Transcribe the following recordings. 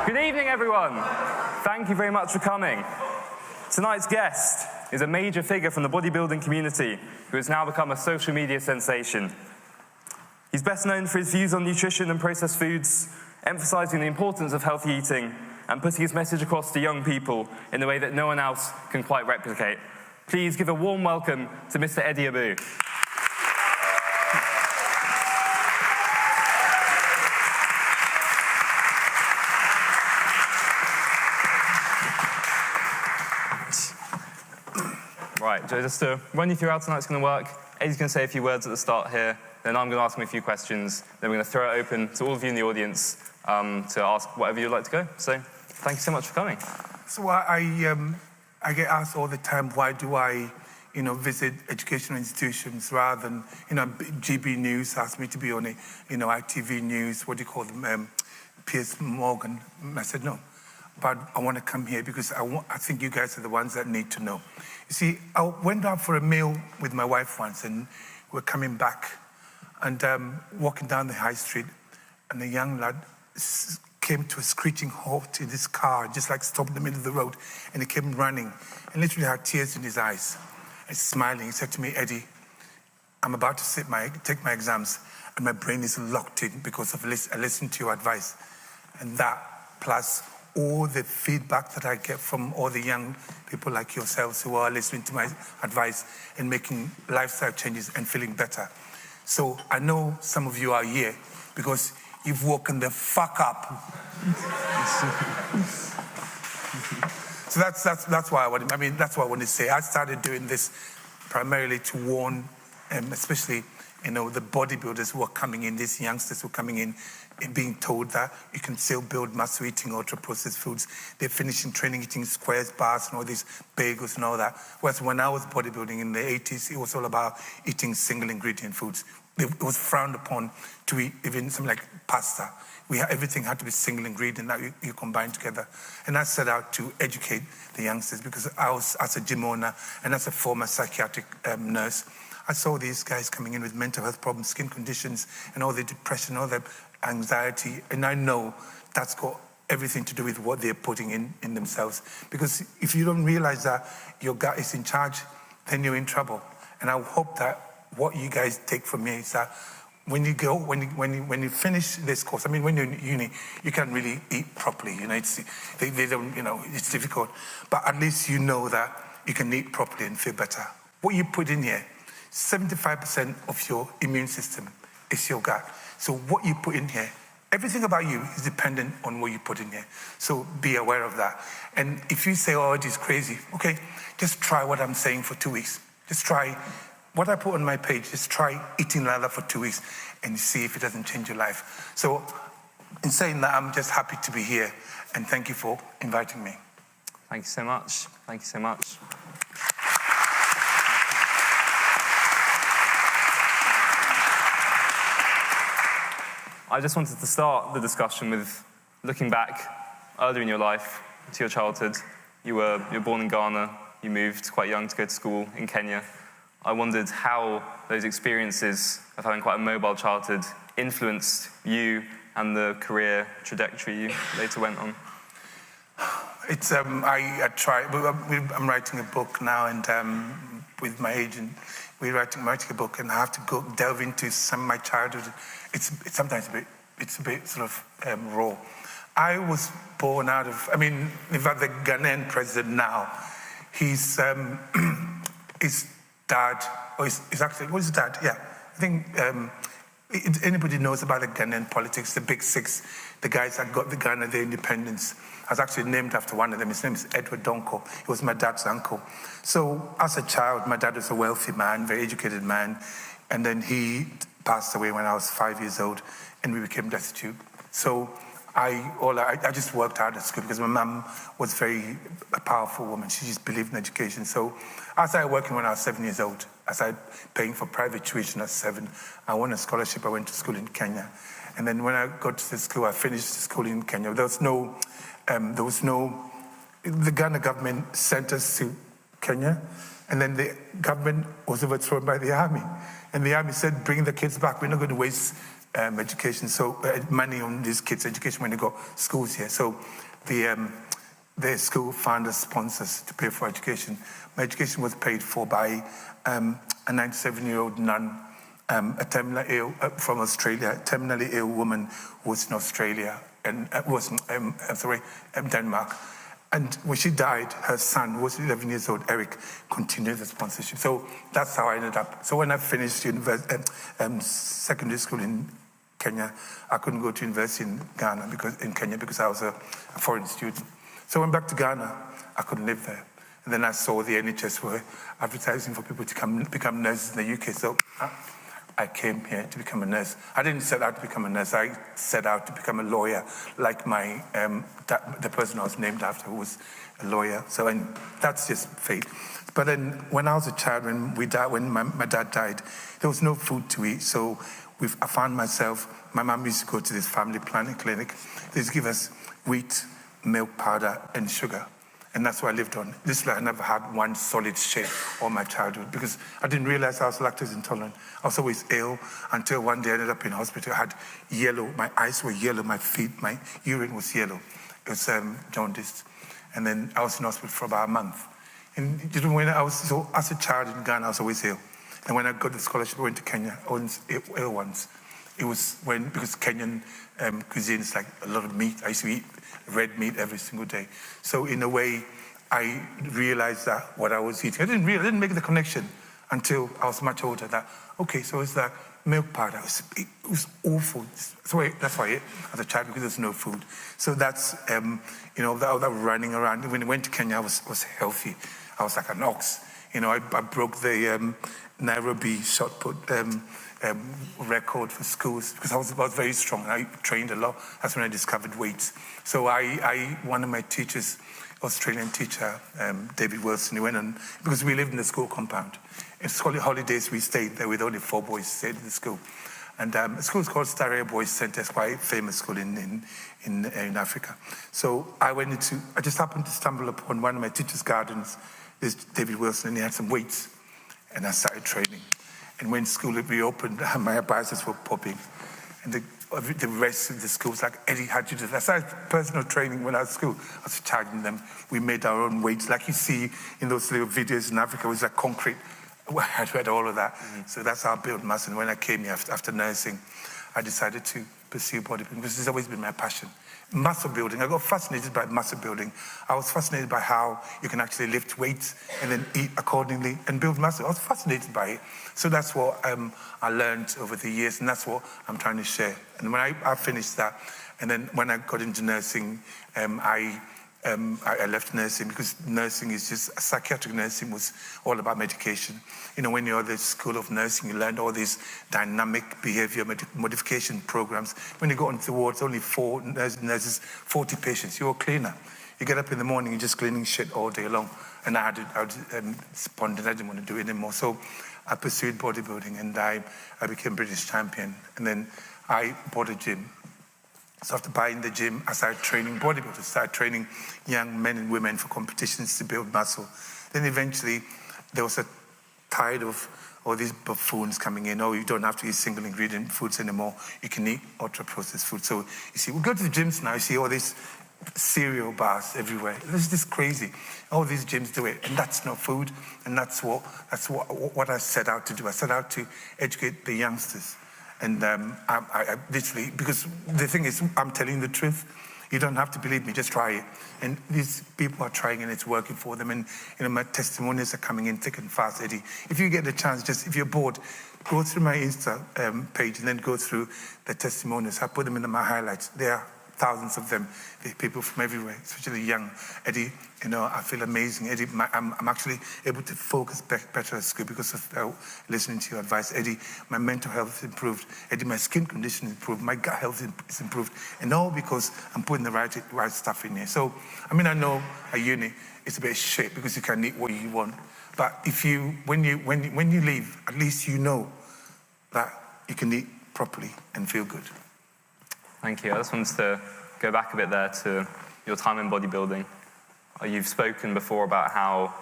Good evening, everyone. Thank you very much for coming. Tonight's guest is a major figure from the bodybuilding community who has now become a social media sensation. He's best known for his views on nutrition and processed foods, emphasizing the importance of healthy eating and putting his message across to young people in a way that no one else can quite replicate. Please give a warm welcome to Mr. Abbew. Right, Joe, just to run you through how tonight's going to work, Eddie's going to say a few words at the start here, then I'm going to ask him a few questions, then we're going to throw it open to all of you in the audience to ask whatever you'd like to go. So, thank you so much for coming. So I get asked all the time, why do I, visit educational institutions rather than, GB News asked me to be on a, ITV News, what do you call them, Piers Morgan. I said no. But I want to come here because I think you guys are the ones that need to know. You see, I went out for a meal with my wife once, and we're coming back, and walking down the high street, and a young lad came to a screeching halt in his car, just like stopped in the middle of the road, and he came running, and literally had tears in his eyes, and smiling. He said to me, Eddie, I'm about to take my exams, and my brain is locked in because I listened to your advice. And that, plus all the feedback that I get from all the young people like yourselves who are listening to my advice and making lifestyle changes and feeling better. So I know some of you are here because you've woken the fuck up. So that's why that's what I want to say. I started doing this primarily to warn, especially the bodybuilders who are coming in, these youngsters who are coming in, and being told that you can still build muscle eating ultra-processed foods. They're finishing training eating squares, bars, and all these bagels and all that. Whereas when I was bodybuilding in the 80s, it was all about eating single-ingredient foods. It was frowned upon to eat even something like pasta. Everything had to be single ingredient that you combine together. And I set out to educate the youngsters because I was, as a gym owner and as a former psychiatric nurse, I saw these guys coming in with mental health problems, skin conditions, and all the depression, all the anxiety. And I know that's got everything to do with what they're putting in themselves. Because if you don't realize that your gut is in charge, then you're in trouble. And I hope that what you guys take from me is that when you finish this course, when you're in uni, you can't really eat properly. They don't. It's difficult. But at least you know that you can eat properly and feel better. What you put in here, 75% of your immune system is your gut. So what you put in here, everything about you is dependent on what you put in here. So be aware of that. And if you say, oh, it is crazy, okay, just try what I'm saying for 2 weeks. Just try what I put on my page. Just try eating like that for 2 weeks and see if it doesn't change your life. So in saying that, I'm just happy to be here. And thank you for inviting me. Thank you so much. Thank you so much. I just wanted to start the discussion with looking back earlier in your life to your childhood. You were born in Ghana. You moved quite young to go to school in Kenya. I wondered how those experiences of having quite a mobile childhood influenced you and the career trajectory you later went on. It's I try. I'm writing a book now, and with my agent, we're writing a book, and I have to go delve into some of my childhood. It's sometimes a bit sort of raw. I was born out of. In fact, the Ghanaian president now, his dad, or his actually, what's his dad? Yeah, I think anybody knows about the Ghanaian politics, the Big Six, the guys that got the Ghana their independence. I was actually named after one of them. His name is Edward Donko. He was my dad's uncle. So as a child, my dad was a wealthy man, very educated man, and then he passed away when I was 5 years old, and we became destitute. So I just worked hard at school because my mum was a powerful woman. She just believed in education. So I started working when I was 7 years old. I started paying for private tuition at 7. I won a scholarship. I went to school in Kenya. And then when I got to the school, I finished school in Kenya. The Ghana government sent us to Kenya, and then the government was overthrown by the army. And the army said, bring the kids back. We're not going to waste education. So money on these kids' education when they got schools here. So the school found us sponsors to pay for education. My education was paid for by a 97-year-old nun, a terminally ill from Australia, a terminally ill woman who was in Australia and was Denmark. And when she died, her son, who was 11 years old, Eric, continued the sponsorship. So that's how I ended up. So when I finished secondary school in Kenya, I couldn't go to university in Kenya because I was a foreign student. So I went back to Ghana. I couldn't live there. And then I saw the NHS were advertising for people to become nurses in the UK. So I came here to become a nurse. I didn't set out to become a nurse. I set out to become a lawyer, like the person I was named after, who was a lawyer. So and that's just fate. But then when I was a child, when my dad died, there was no food to eat. So I found myself, my mum used to go to this family planning clinic. They used to give us wheat, milk powder, and sugar. And that's what I lived on. I never had one solid shake all my childhood because I didn't realize I was lactose intolerant. I was always ill until one day I ended up in hospital. I had yellow, my eyes were yellow, my feet, my urine was yellow. It was jaundice. And then I was in hospital for about a month. And when as a child in Ghana, I was always ill. And when I got the scholarship, I went to Kenya. I was ill once. It was because Kenyan cuisine is like a lot of meat. I used to eat red meat every single day. So in a way, I realized that what I was eating, I didn't make the connection until I was much older. That okay, so it's that milk powder. It was awful. That's why I ate as a child because there's no food. So that's that running around. When I went to Kenya, I was healthy. I was like an ox. I broke the Nairobi shot put record for schools because I was very strong and I trained a lot. That's when I discovered weights. So one of my teachers, Australian teacher, David Wilson, he went on, because we lived in the school compound. In holidays, we stayed there with only 4 boys stayed in the school. And the school is called Staria Boys Centre. It's quite a famous school in Africa. So I just happened to stumble upon one of my teacher's gardens, this David Wilson, and he had some weights. And I started training. And when school reopened, my biceps were popping. And the rest of the school was like, Eddie, how'd you do that? I started personal training when I was at school. I was charging them. We made our own weights. Like you see in those little videos in Africa, it was like concrete. I had all of that. Mm-hmm. So that's how I built muscle. And when I came here after nursing, I decided to pursue bodybuilding because it's always been my passion. Muscle building. I got fascinated by muscle building. I was fascinated by how you can actually lift weights and then eat accordingly and build muscle. I was fascinated by it. So that's what I learned over the years, and that's what I'm trying to share. And when I finished that, and then when I got into nursing, I left nursing because nursing is just, psychiatric nursing was all about medication. When you're at the school of nursing, you learn all these dynamic behavior modification programs. When you go onto the wards, only 4 nurses, 40 patients. You're a cleaner. You get up in the morning, you're just cleaning shit all day long. And I was despondent. I didn't want to do it anymore. So I pursued bodybuilding, and I became British champion. And then I bought a gym. So after buying the gym, I started training bodybuilders, started training young men and women for competitions to build muscle. Then eventually, there was a tide of all these buffoons coming in. Oh, you don't have to eat single ingredient foods anymore. You can eat ultra-processed food. So you see, we go to the gyms now, you see all these cereal bars everywhere. It's just crazy. All these gyms do it, and that's not food. And that's what I set out to do. I set out to educate the youngsters. And I literally, because the thing is, I'm telling the truth. You don't have to believe me, just try it. And these people are trying and it's working for them. And my testimonials are coming in thick and fast, Eddie. If you get the chance, if you're bored, go through my Insta page and then go through the testimonials. I put them in my highlights. There are thousands of them. They're people from everywhere, especially young. Eddie, I feel amazing. Eddie, I'm actually able to focus better at school because of listening to your advice. Eddie, my mental health improved. Eddie, my skin condition improved. My gut health is improved. And all because I'm putting the right stuff in here. So, I know at uni, it's a bit shit because you can eat what you want. But when you leave, at least you know that you can eat properly and feel good. Thank you. I just wanted to go back a bit there to your time in bodybuilding. You've spoken before about how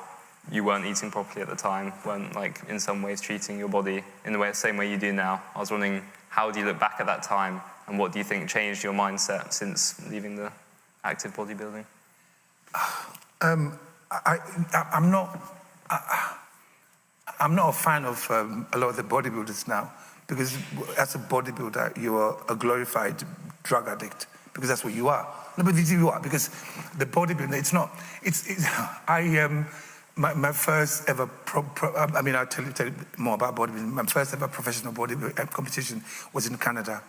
you weren't eating properly at the time, weren't in some ways treating your body in the same way you do now. I was wondering how do you look back at that time, and what do you think changed your mindset since leaving the active bodybuilding? I'm not a fan of a lot of the bodybuilders now, because as a bodybuilder, you are a glorified drug addict, because that's what you are. No, but you are, because the bodybuilding, my first ever, I'll tell you more about bodybuilding. My first ever professional bodybuilding competition was in Canada.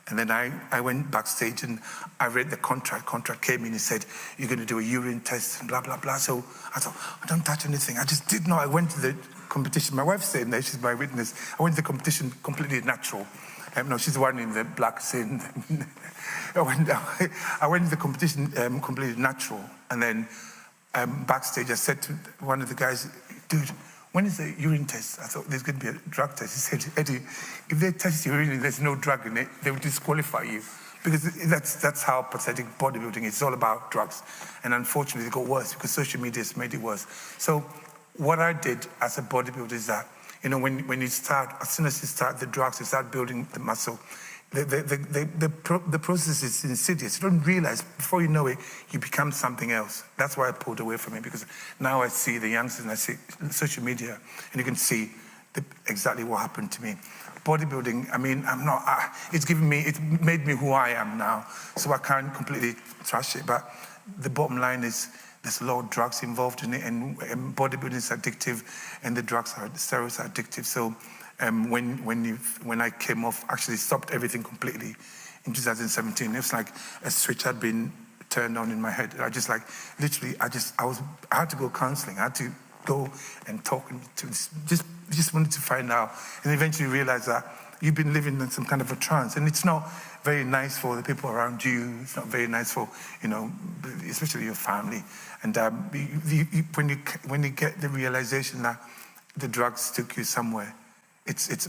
And then I went backstage and I read the contract. Contract came in and said, you're going to do a urine test and blah, blah, blah. So I thought, I don't touch anything. I just did not. I went to the competition. My wife's saying there, she's my witness. I went to the competition completely natural. No, she's the one in the black saying. I went to the competition completely natural. And then backstage, I said to one of the guys, dude, when is the urine test? I thought there's going to be a drug test. He said, Eddie, if they test your urine and there's no drug in it, they will disqualify you. Because that's how pathetic bodybuilding is. It's all about drugs. And unfortunately, it got worse because social media has made it worse. So what I did as a bodybuilder is that, when you start, as soon as you start the drugs, you start building the muscle. The process is insidious. You don't realize, before you know it, you become something else. That's why I pulled away from it, because now I see the youngsters and I see social media, and you can see exactly what happened to me. Bodybuilding, it made me who I am now, so I can't completely trash it. But the bottom line is, there's a lot of drugs involved in it, and bodybuilding is addictive, and the steroids are addictive. So when I came off, actually stopped everything completely in 2017. It was like a switch had been turned on in my head. I had to go counseling. I had to go and talk to just wanted to find out, and eventually realize that you've been living in some kind of a trance, and it's not very nice for the people around you. It's not very nice for, especially your family. And when you get the realization that the drugs took you somewhere,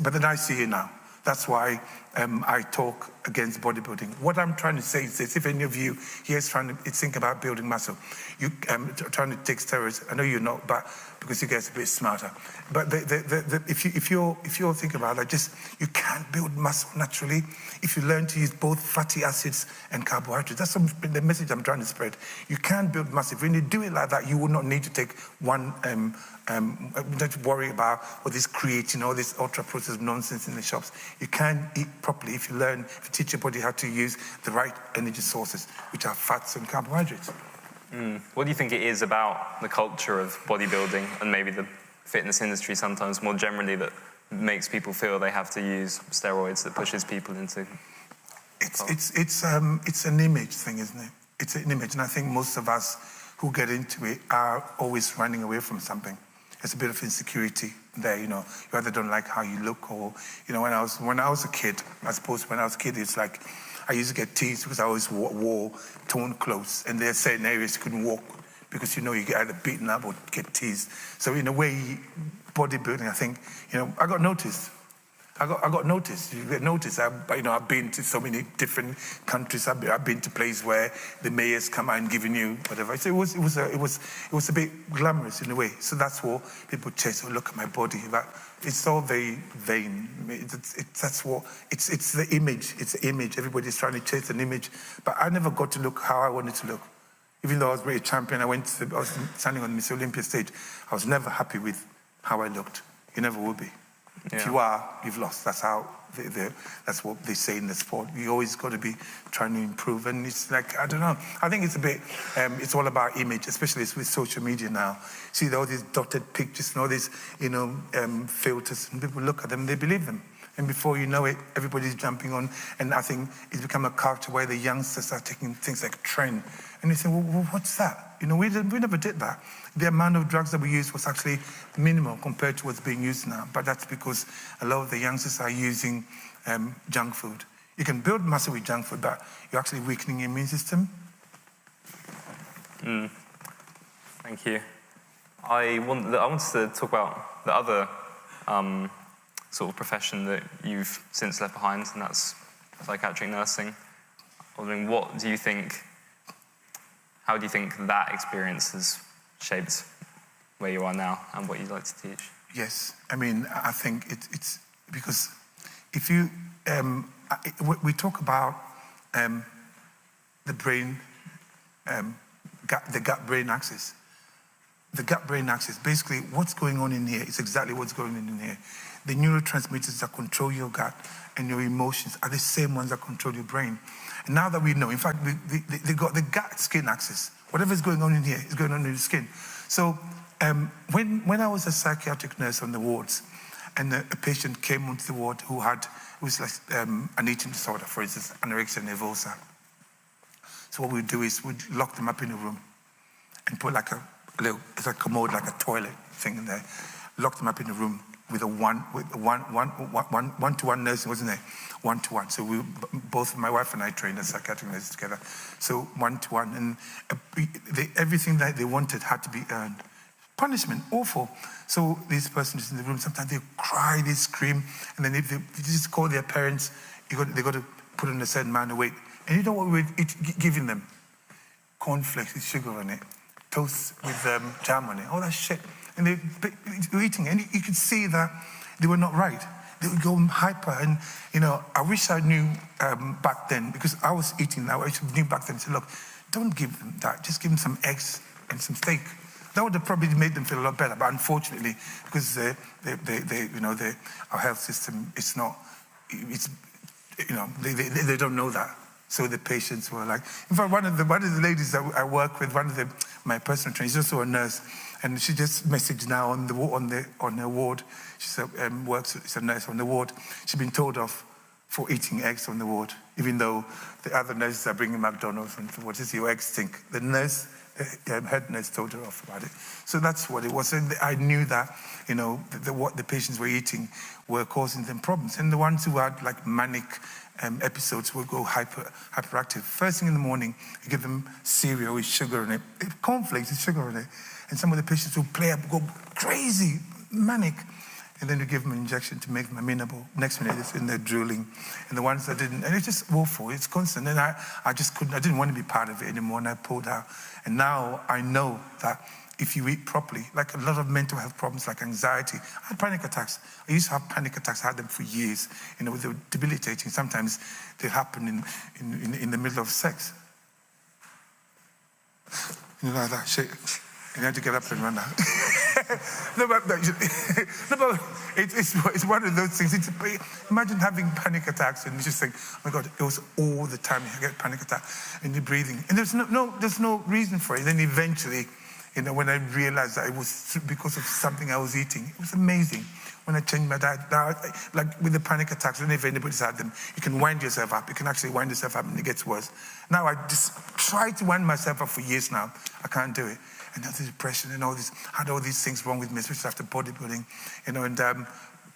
but then I see it now. That's why I talk against bodybuilding. What I'm trying to say is this: if any of you here is trying to think about building muscle, you trying to take steroids, I know you're not, but because you guys are a bit smarter. But if you're thinking about that, you can't build muscle naturally if you learn to use both fatty acids and carbohydrates. That's the message I'm trying to spread. You can't build muscle. When you do it like that, you will not need to take one. Don't worry about all this creatine, all this ultra-processed nonsense in the shops. You can eat properly if you teach your body how to use the right energy sources, which are fats and carbohydrates. What do you think it is about the culture of bodybuilding and maybe the fitness industry sometimes more generally that makes people feel they have to use steroids, that pushes people into... It's an image thing, isn't it? It's an image, and I think most of us who get into it are always running away from something. There's a bit of insecurity there, you either don't like how you look, or, when I was a kid, it's like, I used to get teased because I always wore torn clothes, and there are certain areas you couldn't walk because, you get either beaten up or get teased. So in a way, bodybuilding, I think, I got noticed. I got noticed. You get noticed. I've been to so many different countries. I've been to places where the mayors come out and giving you whatever. So it was a bit glamorous in a way. So that's what people chase. Oh, look at my body. But it's all very vain. It's the image. It's the image. Everybody's trying to chase an image. But I never got to look how I wanted to look. Even though I was British champion, I was standing on Miss Olympia stage. I was never happy with how I looked. You never will be. If you are, you've lost. That's how. That's what they say in the sport. You always got to be trying to improve, and it's like, I don't know. I think it's a bit. It's all about image, especially with social media now. See all these dotted pictures and all these, filters, and people look at them, they believe them, and before you know it, everybody's jumping on. And I think it's become a culture where the youngsters are taking things like trend, and you think, well, what's that? We never did that. The amount of drugs that we used was actually minimal compared to what's being used now. But that's because a lot of the youngsters are using junk food. You can build muscle with junk food, but you're actually weakening your immune system. Thank you. I wanted to talk about the other sort of profession that you've since left behind, and that's psychiatric nursing. I was wondering, how do you think that experience has shaped where you are now and what you'd like to teach? Yes, I think it's because if you we talk about the brain, the gut-brain axis. The gut-brain axis, basically what's going on in here is exactly what's going on in here. The neurotransmitters that control your gut and your emotions are the same ones that control your brain. And now that we know, in fact, they got the gut-skin axis. Whatever's going on in here is going on in the skin. So when I was a psychiatric nurse on the wards, and a patient came onto the ward who was like an eating disorder, for instance, anorexia nervosa. So what we'd do is we'd lock them up in a room and put like it's a commode, like a toilet thing in there. Lock them up in a room with one-to-one nursing, wasn't there? One-to-one. So both my wife and I trained as psychiatric nurses together. So one-to-one, and everything that they wanted had to be earned. Punishment, awful. So this person is in the room. Sometimes they cry, they scream, and then they just call their parents. They got to put on a certain amount of weight. And you know what we're giving them? Cornflakes with sugar on it, toast with jam on it, all that shit. And they were eating, and you could see that they were not right. They would go hyper, and I wish I knew back then, because I was eating that. I knew back then. Say, look, don't give them that. Just give them some eggs and some steak. That would have probably made them feel a lot better. But unfortunately, because our health system, it's not, they don't know that. So the patients were like, in fact, one of the ladies that I work with, my personal trainer, she's also a nurse, and she just messaged now on her ward. She's a nurse on the ward. She's been told off for eating eggs on the ward, even though the other nurses are bringing McDonald's and what does your eggs stink? The nurse, the head nurse, told her off about it. So that's what it was. And I knew that what the patients were eating were causing them problems, and the ones who had like manic episodes will go hyperactive. First thing in the morning, you give them cereal with sugar in it, cornflakes with sugar in it, and some of the patients will play up, go crazy, manic, and then you give them an injection to make them amenable. Next minute, it's in there drooling, and the ones that didn't, and it's just awful. It's constant, and I just couldn't. I didn't want to be part of it anymore, and I pulled out. And now I know that if you eat properly, like a lot of mental health problems like anxiety, I had panic attacks. I used to have panic attacks. I had them for years. They were debilitating. Sometimes they happen in the middle of sex. Like that shit. And you had to get up and run out. It's one of those things. Imagine having panic attacks and you just think, oh my God, it was all the time you get panic attack and you're breathing. And there's no reason for it. Then eventually, when I realized that it was because of something I was eating, it was amazing. When I changed my diet, now, like with the panic attacks, I don't know if anybody's had them, you can wind yourself up. You can actually wind yourself up and it gets worse. Now I just try to wind myself up for years now. I can't do it. And now the depression and had all these things wrong with me, especially after bodybuilding,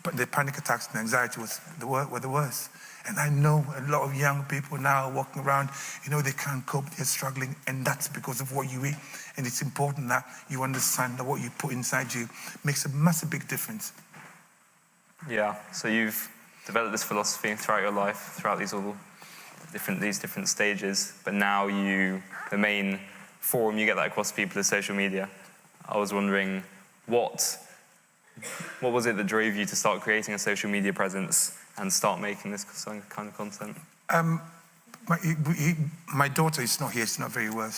but the panic attacks and anxiety were the worst. And I know a lot of young people now walking around, they can't cope, they're struggling, and that's because of what you eat. And it's important that you understand that what you put inside you makes a massive big difference. Yeah, so you've developed this philosophy throughout your life, throughout these different stages, but now the main forum you get that across to people is social media. I was wondering, what was it that drove you to start creating a social media presence and start making this kind of content? My daughter is not here. She's not very well.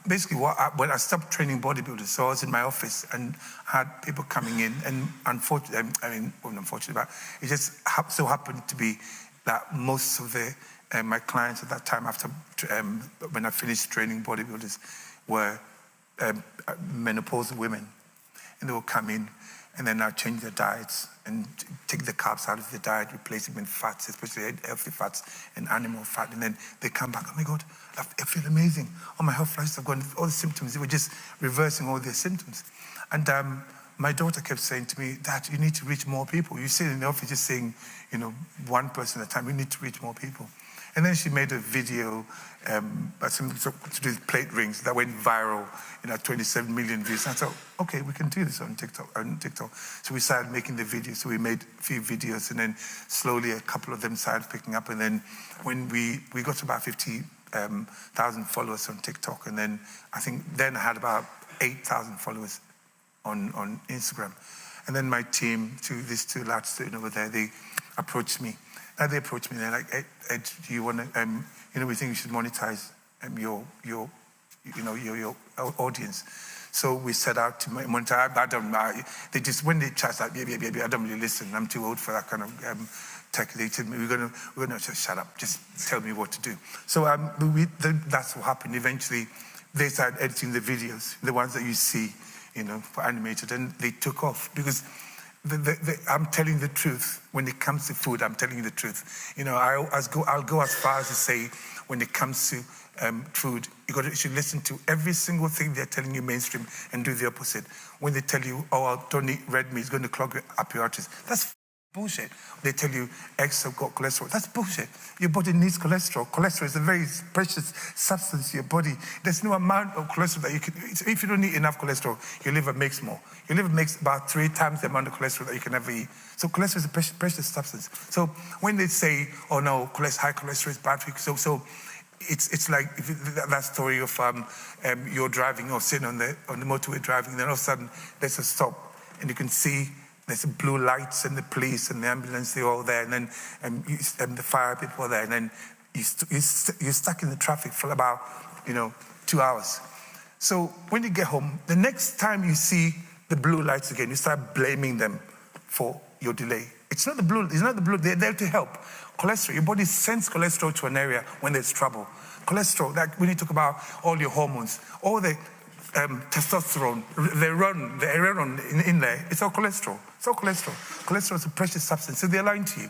Basically, when I stopped training bodybuilders, so I was in my office and had people coming in, and unfortunately, but it just so happened to be that most of my clients at that time, after when I finished training bodybuilders, were menopausal women, and they would come in. And then I'll change their diets and take the carbs out of the diet, replace them with fats, especially healthy fats and animal fat. And then they come back, oh my God, I feel amazing. All my health flashes have gone, all the symptoms, they were just reversing all their symptoms. And my daughter kept saying to me, Dad, you need to reach more people. You sit in the office just saying, one person at a time, you need to reach more people. And then she made a video to do with plate rings that went viral, 27 million views. And I thought, okay, we can do this on TikTok. So we started making the videos. So we made a few videos, and then slowly a couple of them started picking up. And then when we got to about 50,000 followers on TikTok, and then I think then I had about 8,000 followers on Instagram. And then my team, these two lads sitting over there, they approached me. And they approached me, they're like, Ed, do you want to, we think you should monetize your audience. So we set out to monitor. They just, when they chat like, I don't really listen. I'm too old for that kind of tech. They told me, we're gonna just shut up. Just tell me what to do. So that's what happened. Eventually, they started editing the videos, the ones that you see, for animated, and they took off because I'm telling the truth. When it comes to food, I'm telling you the truth. I'll go as far as to say, when it comes to food, you should listen to every single thing they're telling you mainstream and do the opposite. When they tell you, don't eat red meat, it's going to clog up your arteries. That's bullshit. They tell you eggs have got cholesterol. That's bullshit. Your body needs cholesterol. Cholesterol is a very precious substance to your body. There's no amount of cholesterol that you can... If you don't eat enough cholesterol, your liver makes more. Your liver makes about 3 times the amount of cholesterol that you can ever eat. So cholesterol is a precious substance. So when they say, oh no, high cholesterol is bad for you, so it's like that story of you're driving or sitting on the motorway driving, and then all of a sudden there's a stop, and you can see there's blue lights and the police and the ambulance, they're all there, and then the fire people are there, and then you're stuck in the traffic for about 2 hours. So when you get home, the next time you see the blue lights again, you start blaming them for your delay. It's not the blue, they're there to help. Cholesterol, your body sends cholesterol to an area when there's trouble. Cholesterol, like when you talk about all your hormones, all the testosterone, the iron in there, it's all cholesterol. It's all cholesterol. Cholesterol is a precious substance, so they're lying to you.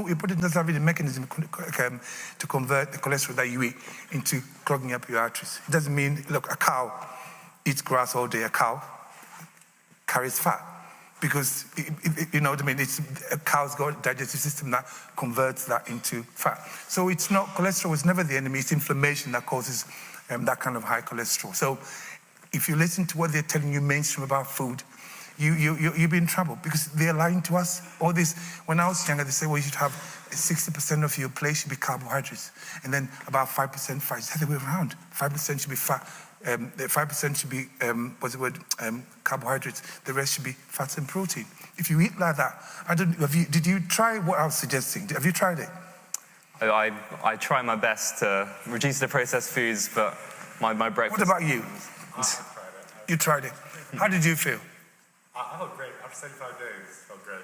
Your body doesn't have any mechanism to convert the cholesterol that you eat into clogging up your arteries. It doesn't mean, look, a cow eats grass all day, a cow carries fat. Because, you know what I mean, a cow's got a digestive system that converts that into fat. So it's not, cholesterol is never the enemy, it's inflammation that causes that kind of high cholesterol. So if you listen to what they're telling you mainstream about food, you'll be in trouble because they're lying to us. All this, when I was younger, they say, well, you should have 60% of your plate should be carbohydrates, and then about 5% fat. It's the other way around. 5% should be fat. 5% should be, carbohydrates. The rest should be fats and protein. If you eat like that, did you try what I was suggesting? Have you tried it? I try my best to reduce the processed foods, but my breakfast... What about you? I tried it. You tried it. How did you feel? I felt great. After 75 days, it felt great.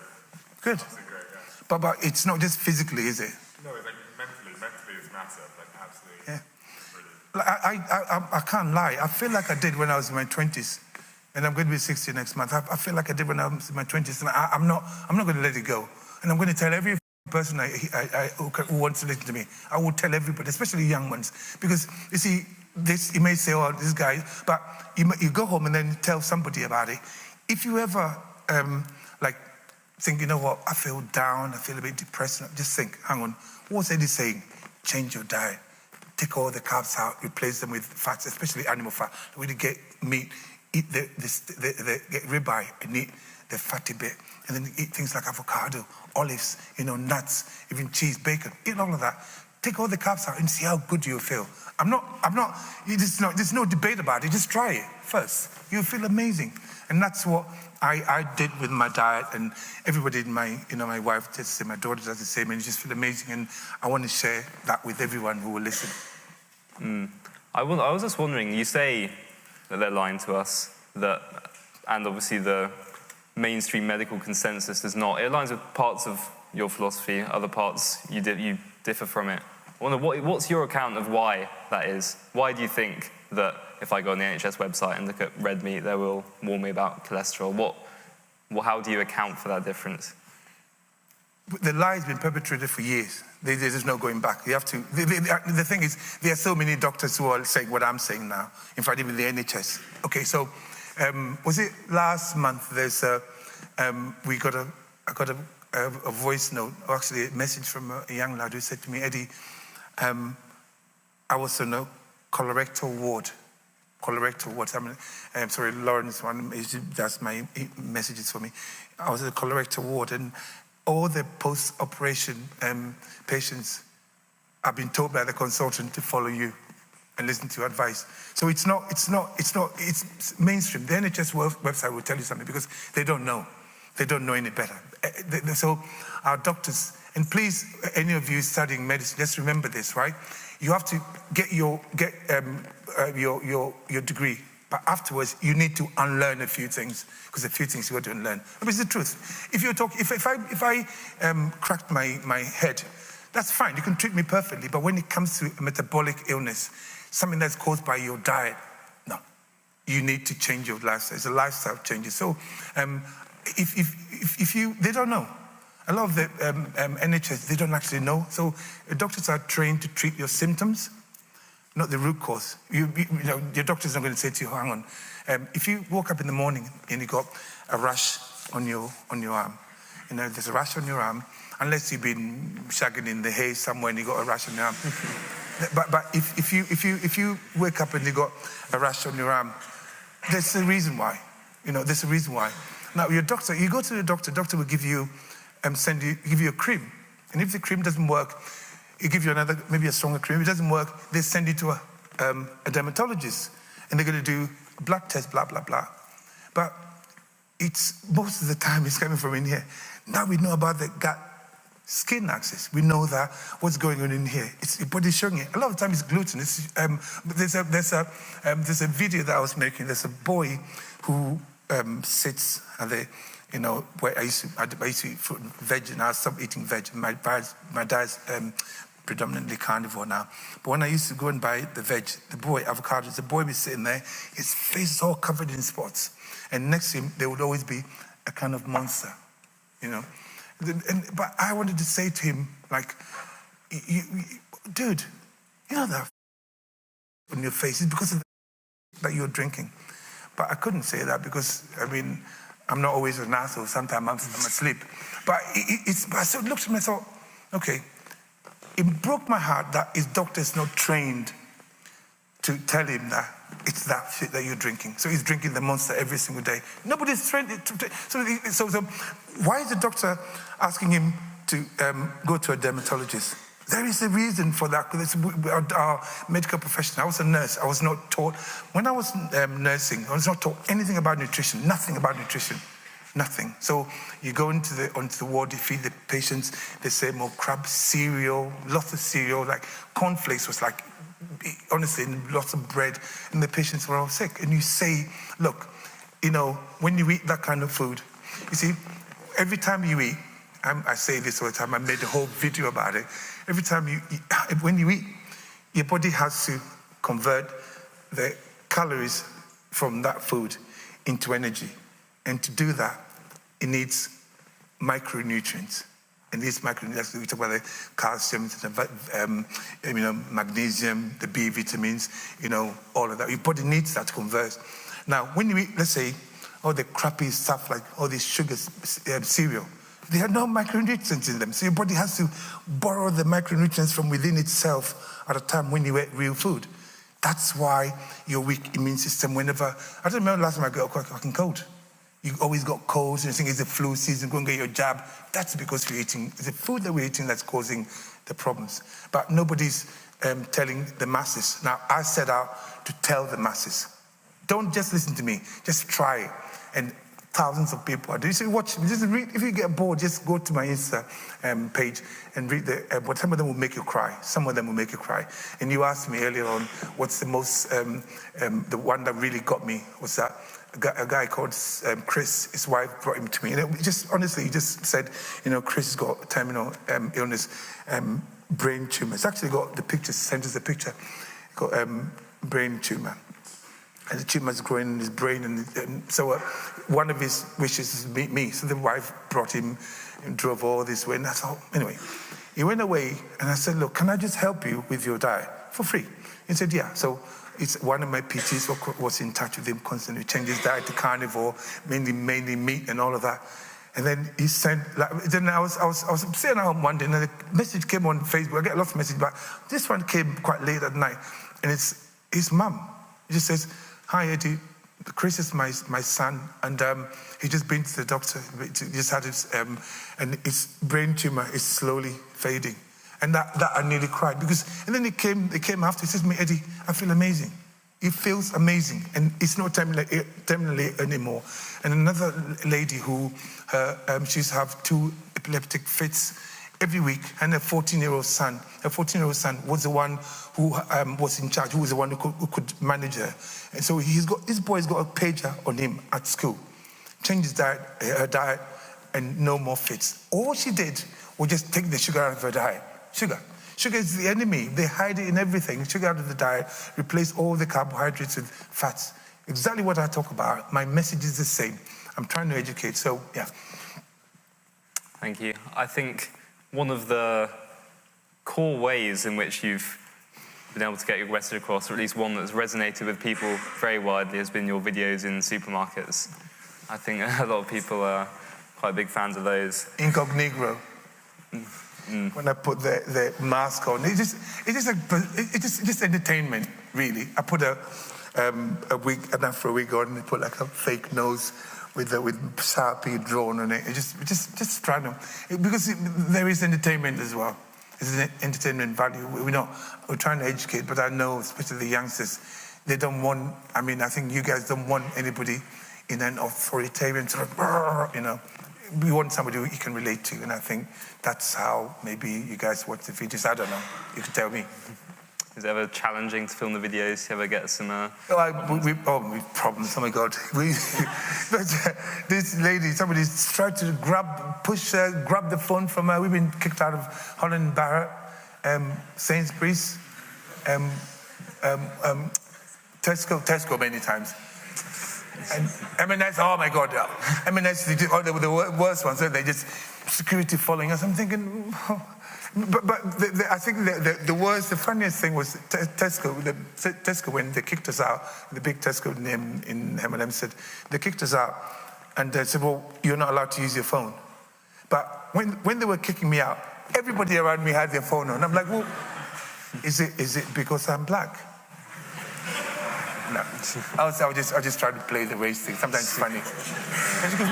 Good. Absolutely great, yeah. But it's not just physically, is it? No, it's like mentally it's massive, like absolutely. Yeah. I can't lie. I feel like I did when I was in my 20s, and I'm going to be 60 next month. I feel like I did when I was in my 20s, and I'm not going to let it go. And I'm going to tell every person who wants to listen to me. I will tell everybody, especially young ones, because you see, you may say, "Oh, this guy," but you go home and then tell somebody about it. If you ever think, you know what, I feel down, I feel a bit depressed, just think, hang on, what's Eddie saying? Change your diet. Take all the carbs out, replace them with fats, especially animal fat. When you get meat, eat get ribeye and eat the fatty bit. And then eat things like avocado, olives, nuts, even cheese, bacon. Eat all of that. Take all the carbs out and see how good you feel. There's no debate about it. Just try it first. You'll feel amazing. And that's what I did with my diet, and everybody in my wife does the same, my daughter does the same, and you just feel amazing. And I want to share that with everyone who will listen. I was just wondering, you say that they're lying to us, and obviously the mainstream medical consensus does not. It aligns with parts of your philosophy, other parts you differ from it. I wonder, what's your account of why that is? Why do you think that if I go on the NHS website and look at red meat, they will warn me about cholesterol? How do you account for that difference? The lie has been perpetrated for years. There's no going back. You have to. The thing is, there are so many doctors who are saying what I'm saying now. In fact, even the NHS. Okay, so was it last month? I got a voice note, or actually a message from a young lad who said to me, Eddie, I was on a colorectal ward. I'm sorry, Lawrence that's my messages for me. I was at a colorectal ward, and all the post-operation patients have been told by the consultant to follow you and listen to your advice. So it's mainstream. The NHS website will tell you something because they don't know. They don't know any better. So our doctors, and please, any of you studying medicine, just remember this, right? You have to get your degree, but afterwards you need to unlearn a few things, because a few things you got to unlearn. But it's the truth. If I cracked my head, that's fine. You can treat me perfectly. But when it comes to a metabolic illness, something that's caused by your diet, no, you need to change your lifestyle. It's a lifestyle change. So, if you, they don't know. A lot of the NHS, they don't actually know. So doctors are trained to treat your symptoms, not the root cause. You know, your doctor's not going to say to you, hang on. If you woke up in the morning and you got a rash on your arm, you know, there's a rash on your arm, unless you've been shagging in the hay somewhere and you got a rash on your arm. But if you wake up and you got a rash on your arm, there's a reason why. You know, there's a reason why. Now, your doctor, you go to the doctor will give you a cream. And if the cream doesn't work, you give you another, maybe a stronger cream. If it doesn't work, they send you to a dermatologist. And they're going to do a blood test, blah, blah, blah. But most of the time it's coming from in here. Now we know about the gut skin axis. We know that what's going on in here. Your body's showing it. A lot of times it's gluten. There's a video that I was making. There's a boy who sits at the, you know, where I used to eat fruit and veg, and I stopped eating veg. My diet's predominantly carnivore now. But when I used to go and buy the veg, the boy, avocados, the boy was sitting there, his face is all covered in spots. And next to him, there would always be a kind of monster, you know. But I wanted to say to him, like, dude, you know that on your face is because of that you're drinking. But I couldn't say that because, I mean, I'm not always an asshole. Sometimes I'm asleep. But I looked at him and thought, okay, it broke my heart that his doctor's not trained to tell him that it's that shit that you're drinking. So he's drinking the Monster every single day. Nobody's trained. So why is the doctor asking him to go to a dermatologist? There is a reason for that. Our medical profession, I was a nurse. I was not taught, when I was nursing, I was not taught anything about nutrition, nothing about nutrition, nothing. So you go onto the ward, you feed the patients, they say more crab, cereal, lots of cereal, like cornflakes was like, honestly, lots of bread, and the patients were all sick. And you say, look, you know, when you eat that kind of food, you see, every time you eat, I say this all the time, I made a whole video about it. Every time when you eat, your body has to convert the calories from that food into energy. And to do that, it needs micronutrients. And these micronutrients, we talk about the calcium, the magnesium, the B vitamins, you know, all of that. Your body needs that to convert. Now, when you eat, let's say, all the crappy stuff like all these sugars, cereal, they have no micronutrients in them. So your body has to borrow the micronutrients from within itself at a time when you eat real food. That's why your weak immune system, whenever, I don't remember last time I got a fucking cold. You always got colds and you think it's the flu season, go and get your jab. That's because we're eating, it's the food that we're eating that's causing the problems. But nobody's telling the masses. Now, I set out to tell the masses. Don't just listen to me, just try it. And thousands of people are doing. So watch, just read. If you get bored, just go to my Insta page and read but some of them will make you cry. Some of them will make you cry. And you asked me earlier on, what's the most, the one that really got me was that a guy called Chris, his wife brought him to me. And it just, honestly, he just said, you know, Chris has got a terminal illness, brain tumor. It's actually got the picture, sent us the picture. Got brain tumor. And the tumor's growing in his brain. And so one of his wishes is to meet me. So the wife brought him and drove all this way. And I thought, anyway, he went away. And I said, look, can I just help you with your diet for free? He said, yeah. So it's one of my PTs was in touch with him constantly, changed his diet to carnivore, mainly meat and all of that. And then he sent, then I was sitting at home one day, and a message came on Facebook. I get lots of messages, but this one came quite late at night. And it's his mum. He just says, hi, Eddie, Chris is my son, and he just been to the doctor. He just had his, and his brain tumor is slowly fading. And that I nearly cried because, and then he came after, he says to me, Eddie, I feel amazing. It feels amazing, and it's not terminally anymore. And another lady who, she's have 2 epileptic fits every week, and her 14-year-old son was the one who was in charge, who was the one who could manage her. And so his boy's got a pager on him at school. Changed her diet, and no more fits. All she did was just take the sugar out of her diet. Sugar is the enemy. They hide it in everything. Sugar out of the diet, replace all the carbohydrates with fats. Exactly what I talk about. My message is the same. I'm trying to educate, so yeah. Thank you. I think one of the core ways in which you've been able to get your message across, or at least one that's resonated with people very widely, has been your videos in supermarkets. I think a lot of people are quite big fans of those. Incognito. When I put the mask on, it's just entertainment, really. I put an Afro wig on, and put like a fake nose with Sharpie drawn on it. Just trying to, because there is entertainment as well. There's an entertainment value. We're trying to educate, but I know, especially the youngsters, they don't want. I mean, I think you guys don't want anybody in an authoritarian sort of, we want somebody who you can relate to, and I think that's how maybe you guys watch the videos. I don't know. You can tell me. Is it ever challenging to film the videos? You ever get some... we have problems. Oh my God. This lady, somebody's tried to grab the phone from her. We've been kicked out of Holland Barrett, Sainsbury's, Tesco many times. And M&S, oh my God, M&S, the worst ones, they just security following us. I'm thinking, I think the worst, the funniest thing was Tesco, when they kicked us out, the big Tesco in M&M said, they kicked us out, and they said, well, you're not allowed to use your phone. But when they were kicking me out, everybody around me had their phone on. I'm like, well, is it because I'm black? No. I just try to play the race thing. Sometimes it's funny. And she goes,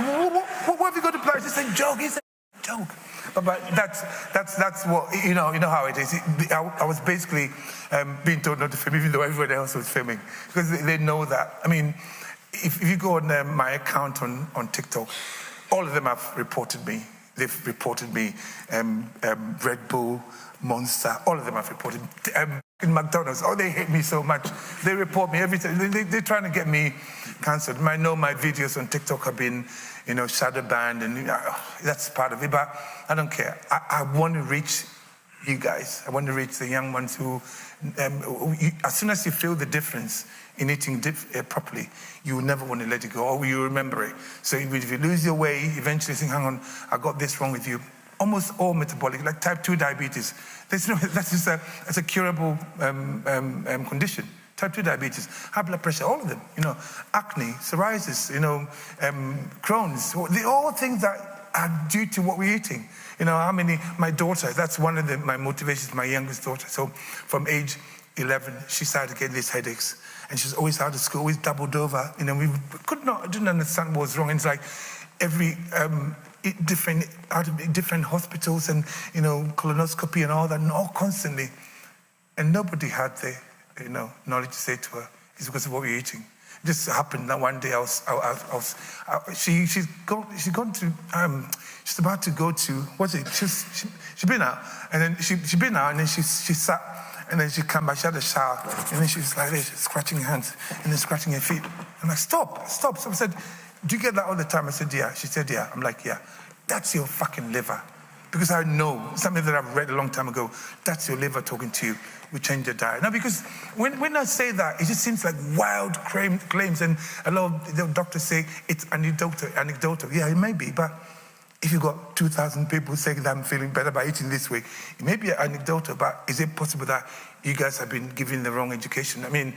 what have you got to play? It's a joke. It's a joke. But that's what, you know how it is. I was basically being told not to film, even though everybody else was filming. Because they know that. I mean, if you go on my account on TikTok, all of them have reported me. They've reported me. Red Bull, Monster, all of them have reported. In McDonald's, they hate me so much. They report me every time. They're trying to get me cancelled. I know my videos on TikTok have been, shadow banned, and that's part of it. But I don't care. I want to reach you guys. I want to reach the young ones who, as soon as you feel the difference in eating properly, you will never want to let it go, or you remember it. So if you lose your way, eventually think, hang on, I got this wrong with you. Almost all metabolic, like type 2 diabetes. That's just a curable condition. Type 2 diabetes, high blood pressure, all of them. Acne, psoriasis, Crohn's. They're all things that are due to what we're eating. My daughter, that's one of my motivations, my youngest daughter. So from age 11, she started getting these headaches. And she was always out of school, always doubled over. We didn't understand what was wrong. And it's like every... different hospitals and colonoscopy and all that, and all constantly, and nobody had the knowledge to say to her it's because of what we're eating. It just happened that one day she's about to go to she's been out, and then she sat, and then she came back, she had a shower, and then she was like this, scratching her hands and then scratching her feet. I'm like, stop. So I said, do you get that all the time? I said, yeah. She said, yeah. I'm like, yeah. That's your fucking liver. Because I know, something that I've read a long time ago, that's your liver talking to you. We change your diet. Now, because when I say that, it just seems like wild claims, and a lot of the doctors say it's anecdotal. Yeah, it may be, but if you've got 2,000 people saying that I'm feeling better by eating this way, it may be anecdotal, but is it possible that you guys have been given the wrong education? I mean,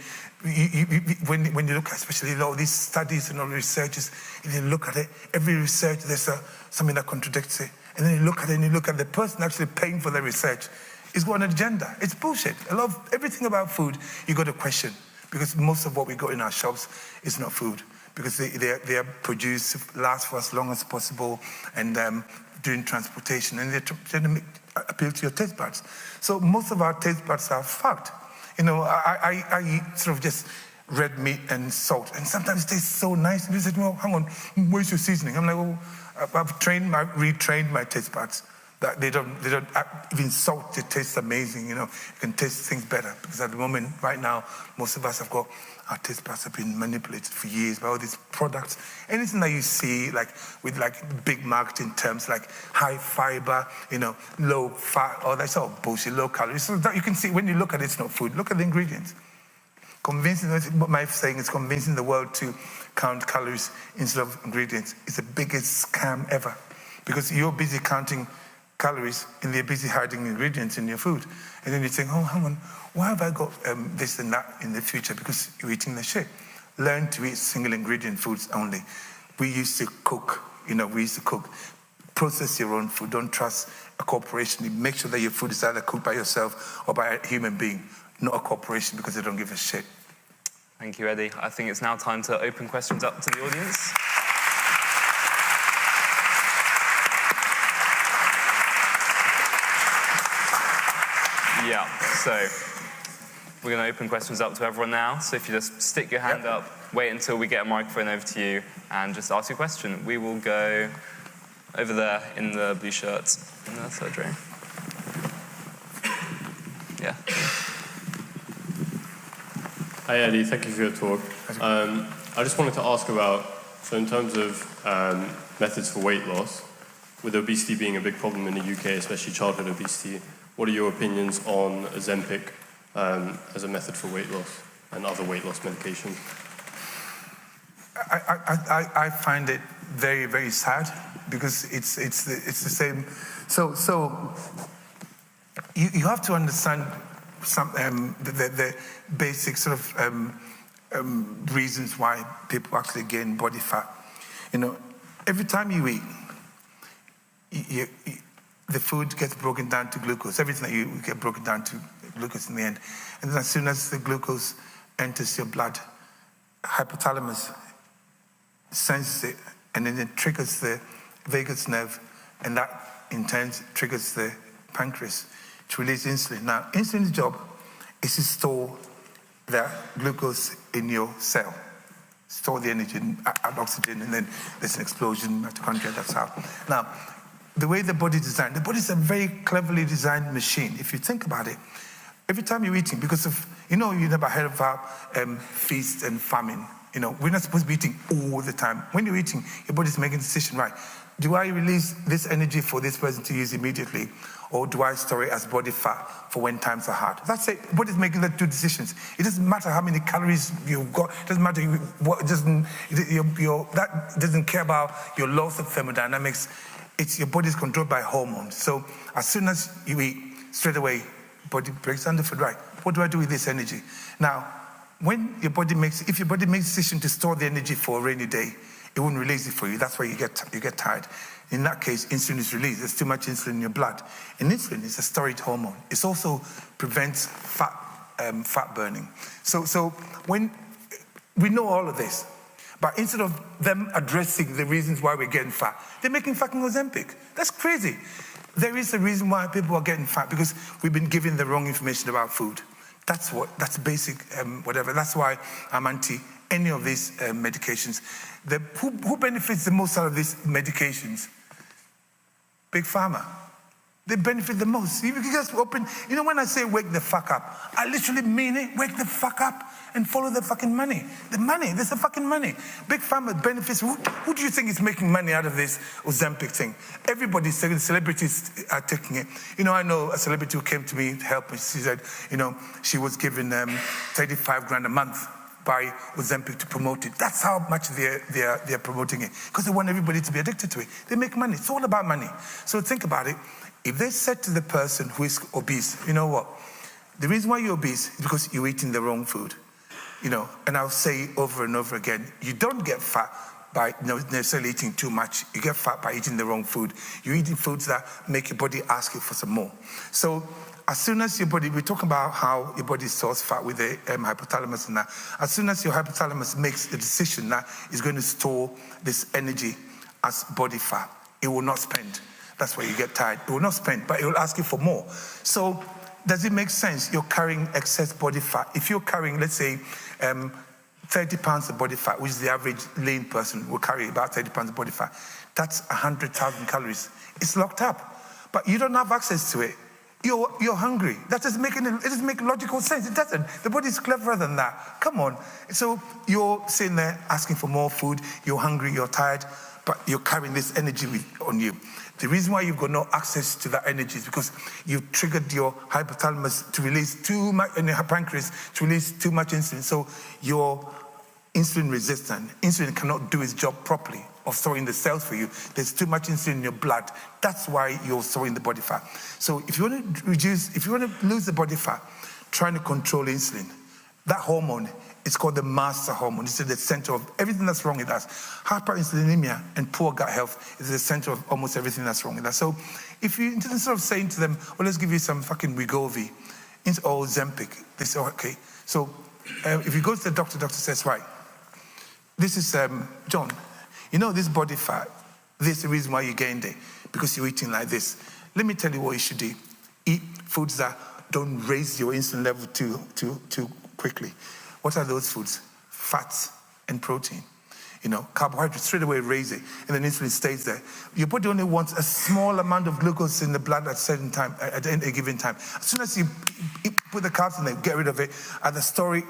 when you look at especially a lot of these studies and all the researches, if you look at it, every research, there's something that contradicts it. And then you look at it and you look at the person actually paying for the research. It's got an agenda. It's bullshit. Everything about food, you got to question. Because most of what we got in our shops is not food. Because they are produced to last for as long as possible, and during transportation, and they're trying to appeal to your taste buds. So most of our taste buds are fucked. I eat sort of just red meat and salt. And sometimes it tastes so nice. And they said, well, hang on, where's your seasoning? I'm like, well, I've retrained my taste buds. That they don't even salt, it tastes amazing, you can taste things better. Because at the moment, right now, most of us have got, our taste buds have been manipulated for years by all these products. Anything that you see, with big marketing terms, like high fiber, low fat, all that's all bullshit, low calories. So that you can see, when you look at it, it's not food. Look at the ingredients. What my saying is convincing the world to count calories instead of ingredients. It's the biggest scam ever. Because you're busy counting calories and they're busy hiding ingredients in your food. And then you think, oh, hang on, why have I got this and that in the future? Because you're eating the shit. Learn to eat single ingredient foods only. We used to cook, Process your own food. Don't trust a corporation. Make sure that your food is either cooked by yourself or by a human being, not a corporation, because they don't give a shit. Thank you, Eddie. I think it's now time to open questions up to the audience. Yeah, so we're going to open questions up to everyone now. So if you just stick your hand up, wait until we get a microphone over to you, and just ask your question. We will go over there in the blue shirt, in the third row. Yeah. Hi, Eddie. Thank you for your talk. I just wanted to ask about, so in terms of methods for weight loss, with obesity being a big problem in the UK, especially childhood obesity, what are your opinions on Ozempic as a method for weight loss and other weight loss medications? I find it very, very sad because it's the same. So you have to understand the basic sort of reasons why people actually gain body fat. Every time you eat, the food gets broken down to glucose. Everything that you get broken down to glucose in the end. And then as soon as the glucose enters your blood, hypothalamus senses it, and then it triggers the vagus nerve, and that in turn triggers the pancreas to release insulin. Now, insulin's job is to store the glucose in your cell, store the energy, add oxygen, and then there's an explosion, mitochondria, that's how. Now, the way the body is designed, the body is a very cleverly designed machine. If you think about it, every time you're eating, because of, you never heard about feast and famine. We're not supposed to be eating all the time. When you're eating, your body's making a decision, right? Do I release this energy for this person to use immediately, or do I store it as body fat for when times are hard? That's it. The body's making the two decisions. It doesn't matter how many calories you've got. It doesn't matter what. That doesn't care about your laws of thermodynamics. It's your body's controlled by hormones. So as soon as you eat, straight away, body breaks down the food. Right? What do I do with this energy? Now, if your body makes a decision to store the energy for a rainy day, it won't release it for you. That's why you get tired. In that case, insulin is released. There's too much insulin in your blood. And insulin is a storage hormone. It also prevents fat burning. So when we know all of this, but instead of them addressing the reasons why we're getting fat, they're making fucking Ozempic. That's crazy. There is a reason why people are getting fat, because we've been given the wrong information about food. That's basic, whatever. That's why I'm anti any of these medications. Who benefits the most out of these medications? Big Pharma. They benefit the most. You guys open, when I say wake the fuck up, I literally mean it. Wake the fuck up and follow the fucking money. The money, there's the fucking money. Big Pharma benefits. Who do you think is making money out of this Ozempic thing? Everybody's saying, celebrities are taking it. I know a celebrity who came to me to help me. She said, she was given 35 grand a month by Ozempic to promote it. That's how much they're promoting it, because they want everybody to be addicted to it. They make money. It's all about money. So think about it. If they said to the person who is obese, you know what? The reason why you're obese is because you're eating the wrong food. And I'll say over and over again, you don't get fat by necessarily eating too much. You get fat by eating the wrong food. You're eating foods that make your body ask you for some more. So as soon as your body, we're talking about how your body stores fat with the hypothalamus and that. As soon as your hypothalamus makes the decision that it's going to store this energy as body fat, it will not spend. That's why you get tired. It will not spend, but it will ask you for more. So does it make sense? You're carrying excess body fat. If you're carrying, let's say, 30 pounds of body fat, which is the average lean person will carry about 30 pounds of body fat. That's 100,000 calories. It's locked up, but you don't have access to it. You're hungry. That doesn't make logical sense. It doesn't. The body's cleverer than that. Come on. So you're sitting there asking for more food. You're hungry. You're tired, but you're carrying this energy on you. The reason why you've got no access to that energy is because you've triggered your hypothalamus to release too much, and your pancreas to release too much insulin. So you're insulin resistant. Insulin cannot do its job properly of storing the cells for you. There's too much insulin in your blood. That's why you're storing the body fat. So if you want to lose the body fat, trying to control insulin, that hormone is called the master hormone. It's at the center of everything that's wrong with us. Hyperinsulinemia and poor gut health is the center of almost everything that's wrong with us. So if you, instead of saying to them, well, let's give you some fucking Wegovy or Ozempic, they say, okay. So if you go to the doctor says, right, this is, John, you know this body fat, this is the reason why you gained it, because you're eating like this. Let me tell you what you should do. Eat foods that don't raise your insulin level too quickly. What are those foods? Fats and protein. You know, carbohydrates straight away raise it, and then insulin stays there. Your body only wants a small amount of glucose in the blood at a certain time, at a given time. As soon as you put the carbs in there, get rid of it. At the story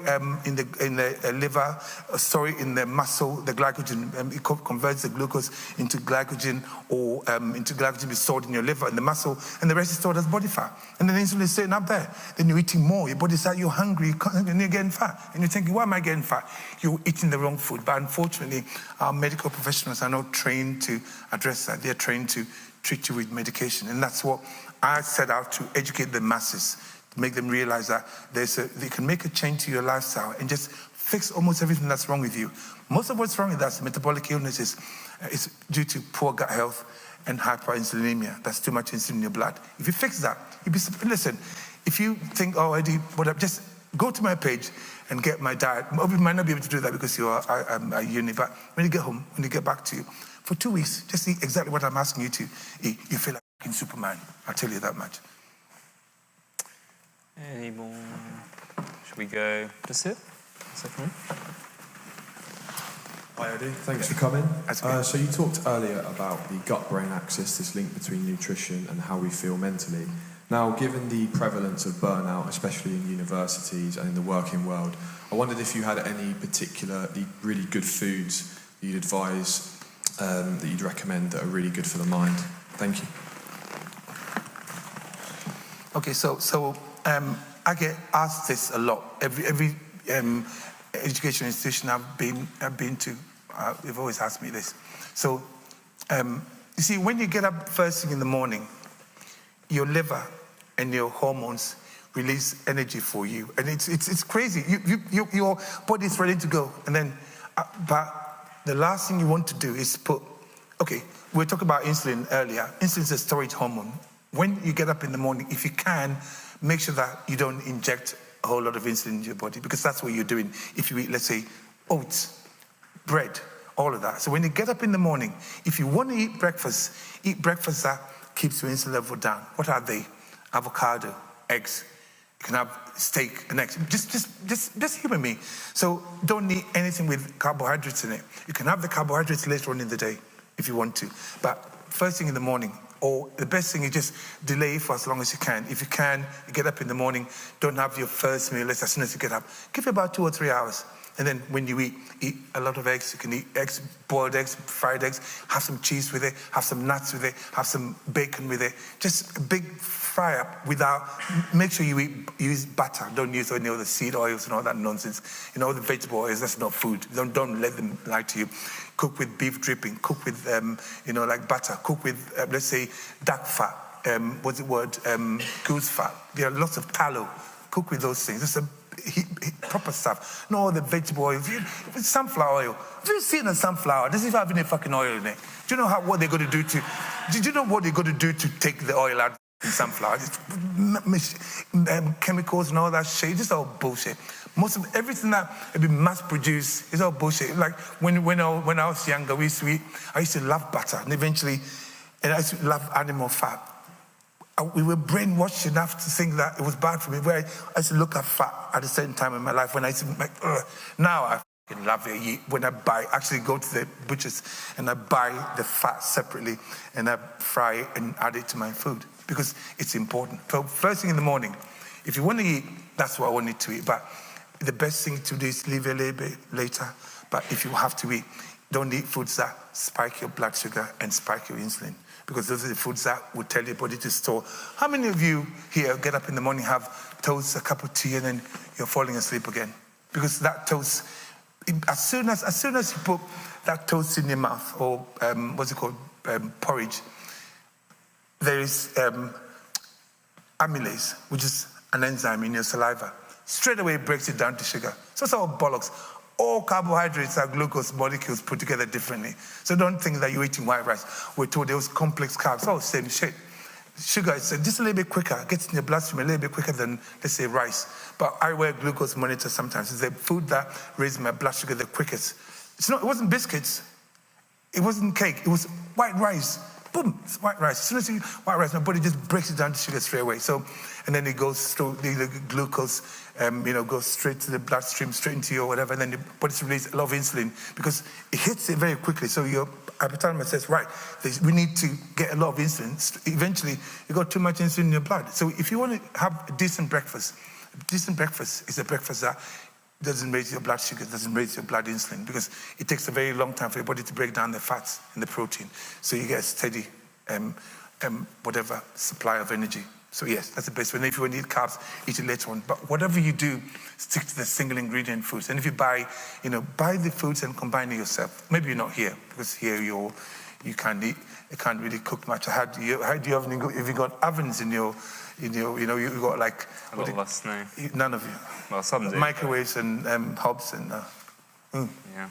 in the liver, a story in the muscle, the glycogen, it converts the glucose into glycogen, or into glycogen is stored in your liver and the muscle, and the rest is stored as body fat. And then the insulin is sitting up there. Then you're eating more. Your body's like, you're hungry, and you're getting fat. And you're thinking, why am I getting fat? You're eating the wrong food. But unfortunately, our medical professionals are not trained to address that. They're trained to treat you with medication. And that's what I set out to educate the masses, to make them realize that they can make a change to your lifestyle and just fix almost everything that's wrong with you. Most of what's wrong with us, metabolic illnesses, is due to poor gut health and hyperinsulinemia. That's too much insulin in your blood. If you fix that, listen, if you think, oh, Eddie, whatever, just go to my page and get my diet. You might not be able to do that because you're at uni, but when you get home, when you get back to you, for 2 weeks, just eat exactly what I'm asking you to eat. You feel like fucking Superman. I'll tell you that much. Any more? Should we go? Just it? Second. Hi, Eddie. Thanks for coming. So you talked earlier about the gut-brain axis, this link between nutrition and how we feel mentally. Now, given the prevalence of burnout, especially in universities and in the working world, I wondered if you had any particularly really good foods that you'd advise, that you'd recommend that are really good for the mind. Thank you. Okay, so I get asked this a lot. Every education institution I've been to, they've always asked me this. So, you see, when you get up first thing in the morning, your liver and your hormones release energy for you, and it's crazy. Your body's ready to go, and then, but the last thing you want to do is we were talking about insulin earlier. Insulin is a storage hormone. When you get up in the morning, if you can, make sure that you don't inject a whole lot of insulin into your body, because that's what you're doing if you eat, let's say, oats, bread, all of that. So when you get up in the morning, if you want to eat breakfast that keeps your insulin level down. What are they? Avocado, eggs. You can have steak and eggs. Just humor me. So don't eat anything with carbohydrates in it. You can have the carbohydrates later on in the day if you want to. But first thing in the morning, or the best thing is just delay for as long as you can. If you can, you get up in the morning, don't have your first meal as soon as you get up. Give it about 2 or 3 hours. And then when you eat a lot of eggs. You can eat eggs, boiled eggs, fried eggs, have some cheese with it, have some nuts with it, have some bacon with it. Just a big fry up make sure you use butter. Don't use any of the seed oils and all that nonsense. You know, the vegetable oils, that's not food. Don't let them lie to you. Cook with beef dripping, cook with, like butter, cook with, let's say, duck fat, goose fat. There are lots of tallow. Cook with those things. It's proper stuff. No, the vegetable oil. Sunflower oil. Have you seen a sunflower? Does it have any fucking oil in it? Do you know what they're going to do do you know what they're going to do to take the oil out of sunflower? Chemicals and all that shit. It's all bullshit. Most of everything that has been mass-produced is all bullshit. Like when I was younger, I used to love butter, and eventually, I used to love animal fat. We were brainwashed enough to think that it was bad for me. Where I used to look at fat at a certain time in my life when I used to now I love it. When I actually go to the butchers and I buy the fat separately and I fry it and add it to my food because it's important. So first thing in the morning, if you want to eat, that's what I want you to eat. But the best thing to do is leave it a little bit later. But if you have to eat, don't eat foods that spike your blood sugar and spike your insulin, because those are the foods that will tell your body to store. How many of you here get up in the morning, have toast, a cup of tea, and then you're falling asleep again? Because that toast, as soon as you put that toast in your mouth, or what's it called, porridge, there is amylase, which is an enzyme in your saliva. Straight away it breaks it down to sugar. So it's all bollocks. All carbohydrates are glucose molecules put together differently. So don't think that you're eating white rice. We're told there was complex carbs. Oh, same shit. Sugar is just a little bit quicker, gets in your bloodstream a little bit quicker than, let's say, rice. But I wear a glucose monitor sometimes. It's the food that raises my blood sugar the quickest. It wasn't biscuits. It wasn't cake. It was white rice. Boom, it's white rice. As soon as you eat white rice, my body just breaks it down to sugar straight away. So, and then it goes through the glucose, goes straight to the bloodstream, straight into your whatever, and then your body's release a lot of insulin because it hits it very quickly. So your hypothalamus says, right, we need to get a lot of insulin. Eventually, you got too much insulin in your blood. So if you want to have a decent breakfast is a breakfast that doesn't raise your blood sugar, doesn't raise your blood insulin, because it takes a very long time for your body to break down the fats and the protein. So you get a steady, whatever supply of energy. So yes, that's the best way. And if you want to eat carbs, eat it later on. But whatever you do, stick to the single ingredient foods. And if you buy the foods and combine it yourself. Maybe you're not here, because here you can't eat, you can't really cook much. How do you have you got ovens in your you've got like... A lot of us, no. None of you. Well, some do. Microwaves and hobs and... Yeah.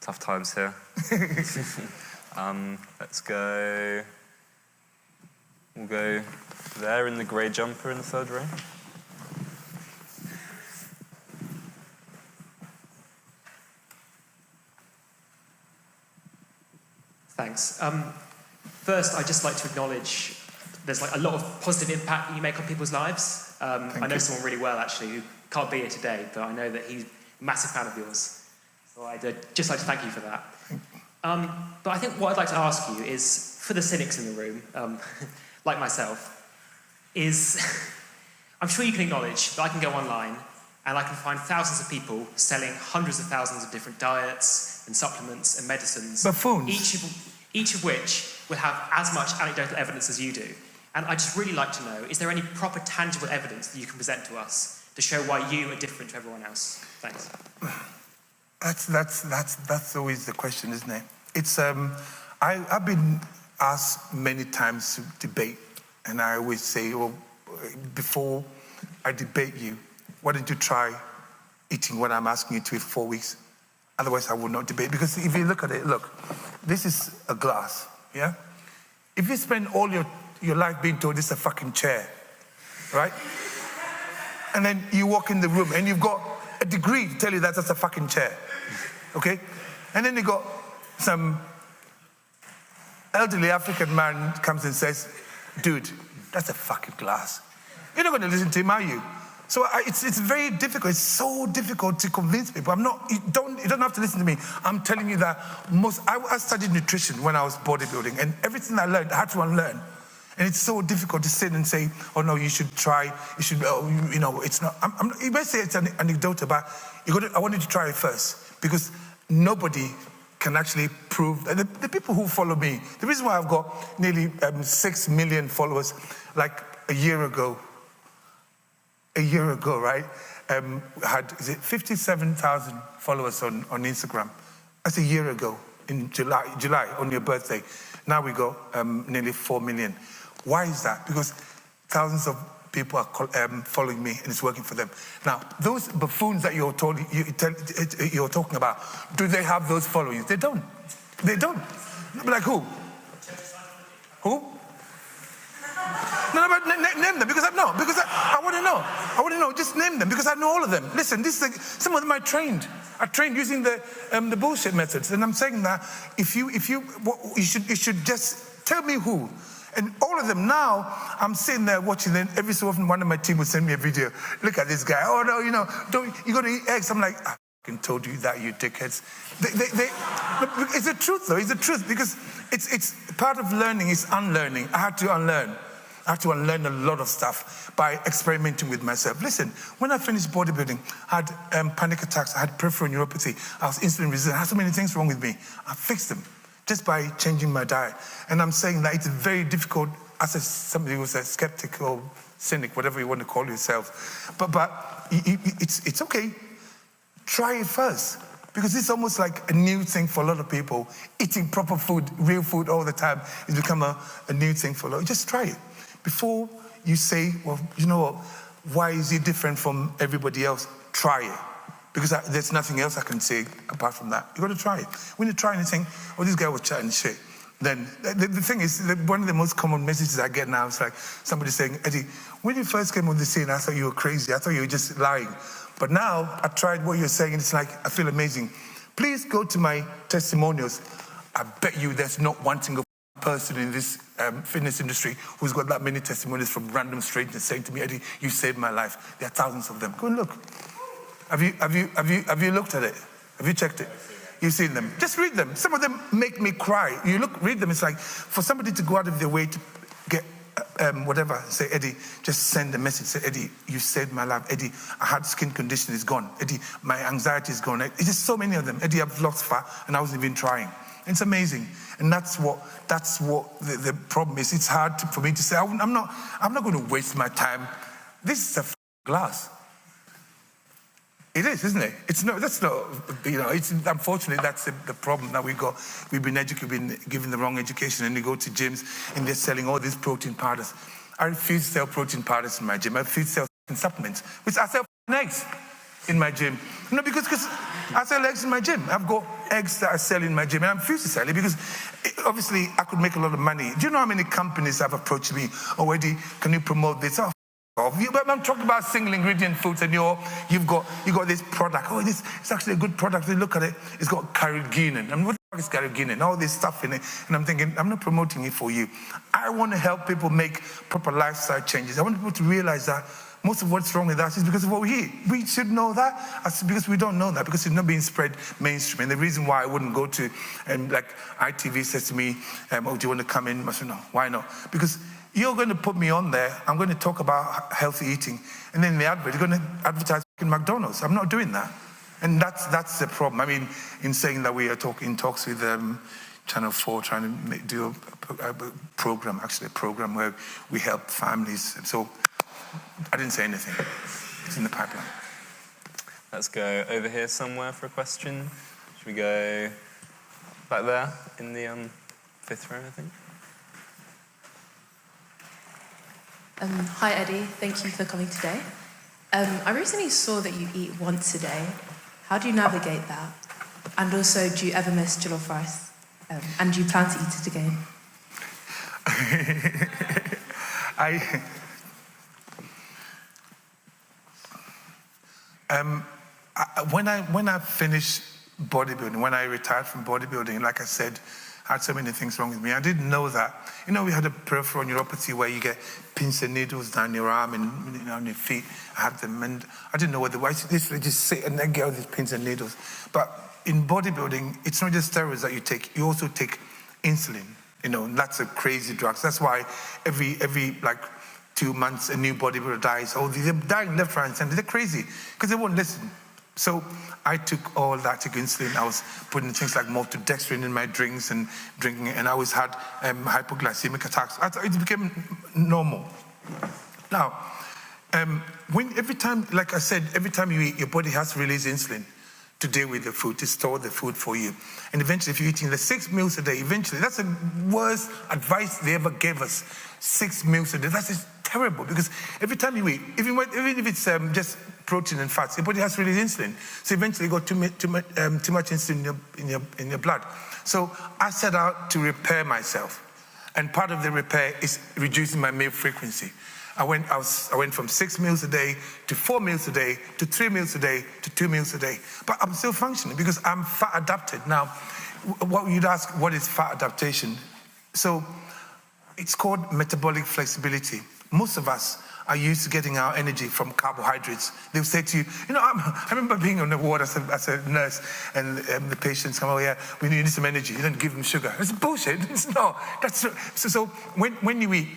Tough times here. Let's go... We'll go there in the grey jumper in the third row. Thanks. First, I'd just like to acknowledge there's like a lot of positive impact that you make on people's lives. I know someone really well, actually, who can't be here today, but I know that he's a massive fan of yours. So I'd just like to thank you for that. But I think what I'd like to ask you is, for the cynics in the room, like myself, is I'm sure you can acknowledge that I can go online and I can find thousands of people selling hundreds of thousands of different diets and supplements and medicines. Buffoons. Each of which will have as much anecdotal evidence as you do. And I'd just really like to know, is there any proper tangible evidence that you can present to us to show why you are different to everyone else? Thanks. That's always the question, isn't it? It's I've been asked many times to debate, and I always say, well, before I debate you, why don't you try eating what I'm asking you to eat for 4 weeks? Otherwise, I will not debate. Because if you look at it, look, this is a glass, yeah? If you spend all your life being told this is a fucking chair, right? And then you walk in the room and you've got a degree to tell you that's a fucking chair, okay? And then you got some elderly African man comes and says, dude, that's a fucking glass. You're not going to listen to him, are you? So it's very difficult. It's so difficult to convince people. You don't have to listen to me. I'm telling you that I studied nutrition when I was bodybuilding, and everything I learned, I had to unlearn. And it's so difficult to sit and say, oh no, you should try, you should, it's not, you may say it's an anecdote, but I want you to try it first, because nobody can actually prove, the people who follow me, the reason why I've got nearly 6 million followers, like a year ago, right, had 57,000 followers on Instagram. That's a year ago, in July, on your birthday. Now we got nearly 4 million. Why is that? Because thousands of people are following me, and it's working for them. Now, those buffoons that you're talking about, do they have those followings? They don't. They don't. Like who? Who? No, but name them, because I want to know. I want to know. Just name them, because I know all of them. Listen, some of them I trained. I trained using the bullshit methods, and I'm saying that you should just tell me who. And all of them now, I'm sitting there watching them. Every so often, one of my team will send me a video. Look at this guy. Oh no, you got to eat eggs. I'm like, told you that, you dickheads. It's the truth, though. It's the truth, because it's part of learning is unlearning. I had to unlearn. I had to unlearn a lot of stuff by experimenting with myself. Listen, when I finished bodybuilding, I had panic attacks, I had peripheral neuropathy, I was insulin resistant, I had so many things wrong with me. I fixed them just by changing my diet. And I'm saying that it's very difficult, as somebody who's a skeptic or cynic, whatever you want to call yourself. But it's okay. Try it first. Because it's almost like a new thing for a lot of people. Eating proper food, real food all the time, has become a new thing for a lot. Just try it. Before you say, well, you know what, why is it different from everybody else? Try it. Because there's nothing else I can say apart from that. You've got to try it. When you try anything, oh, this guy was chatting shit. Then the thing is, one of the most common messages I get now is like somebody saying, Eddie, when you first came on the scene, I thought you were crazy. I thought you were just lying. But now I tried what you're saying, and it's like, I feel amazing. Please go to my testimonials. I bet you there's not one single person in this fitness industry who's got that many testimonials from random strangers saying to me, Eddie, you saved my life. There are thousands of them. Go and look. Have you looked at it? Have you checked it? You've seen them. Just read them. Some of them make me cry. Read them. It's like for somebody to go out of their way to get whatever, say, Eddie, just send a message. Say, Eddie, you saved my life. Eddie, I had skin condition, it's gone. Eddie, my anxiety is gone. It's just so many of them. Eddie, I've lost fat and I wasn't even trying. It's amazing. And that's what the problem is. It's hard for me to say, I'm not going to waste my time. This is a glass. It is, isn't it? That's not, unfortunately, that's the problem that we've got. We've been given the wrong education, and you go to gyms and they're selling all these protein powders. I refuse to sell protein powders in my gym. I refuse to sell supplements, which I sell eggs in my gym. Because I sell eggs in my gym. I've got eggs that I sell in my gym, and I refuse to sell it because obviously I could make a lot of money. Do you know how many companies have approached me? Oh, Eddie, can you promote this? Oh, I'm talking about single ingredient foods, and you've got this product. Oh, it's actually a good product. You look at it, it's got carrageenan. What the fuck is carrageenan? All this stuff in it. And I'm thinking, I'm not promoting it for you. I want to help people make proper lifestyle changes. I want people to realize that most of what's wrong with us is because of what we eat. We should know that. Because we don't know that, because it's not being spread mainstream. And the reason why I wouldn't go to, like ITV says to me, oh, do you want to come in? I said, no, why not? Because you're going to put me on there. I'm going to talk about healthy eating. And then in the advert, you're going to advertise in McDonald's. I'm not doing that. And that's the problem. I mean, in saying that we are in talks with Channel 4, trying to do a program where we help families. So I didn't say anything. It's in the pipeline. Let's go over here somewhere for a question. Should we go back there in the fifth row, I think? Hi, Eddie. Thank you for coming today. I recently saw that you eat once a day. How do you navigate that? And also, do you ever miss jollof rice? And do you plan to eat it again? When I finished bodybuilding, when I retired from bodybuilding, like I said, I had so many things wrong with me. I didn't know that. We had a peripheral neuropathy where you get pins and needles down your arm and on your feet. I had them, and I didn't know what they were. I just sit and then get all these pins and needles. But in bodybuilding, it's not just steroids that you take. You also take insulin. That's a crazy drug. That's why every 2 months a new bodybuilder dies. Oh, they're dying left, right, and center. They're crazy because they won't listen. So I took all that, took insulin. I was putting things like maltodextrin in my drinks and drinking it, and I always had hypoglycemic attacks. It became normal. Now, every time you eat, your body has to release insulin to deal with the food, to store the food for you. And eventually, if you're eating the 6 meals a day, eventually, that's the worst advice they ever gave us. 6 meals a day. That's just terrible, because every time you eat, even if it's just protein and fats, your body has to release insulin. So eventually you got too much insulin in your blood. So I set out to repair myself. And part of the repair is reducing my meal frequency. I went from 6 meals a day to 4 meals a day to 3 meals a day to 2 meals a day. But I'm still functioning because I'm fat adapted. Now, what you'd ask, what is fat adaptation? So it's called metabolic flexibility. Most of us are used to getting our energy from carbohydrates. They'll say to you, I remember being on the ward as a nurse, and the patients come, oh yeah, we need some energy. You don't give them sugar. It's bullshit. So when you eat,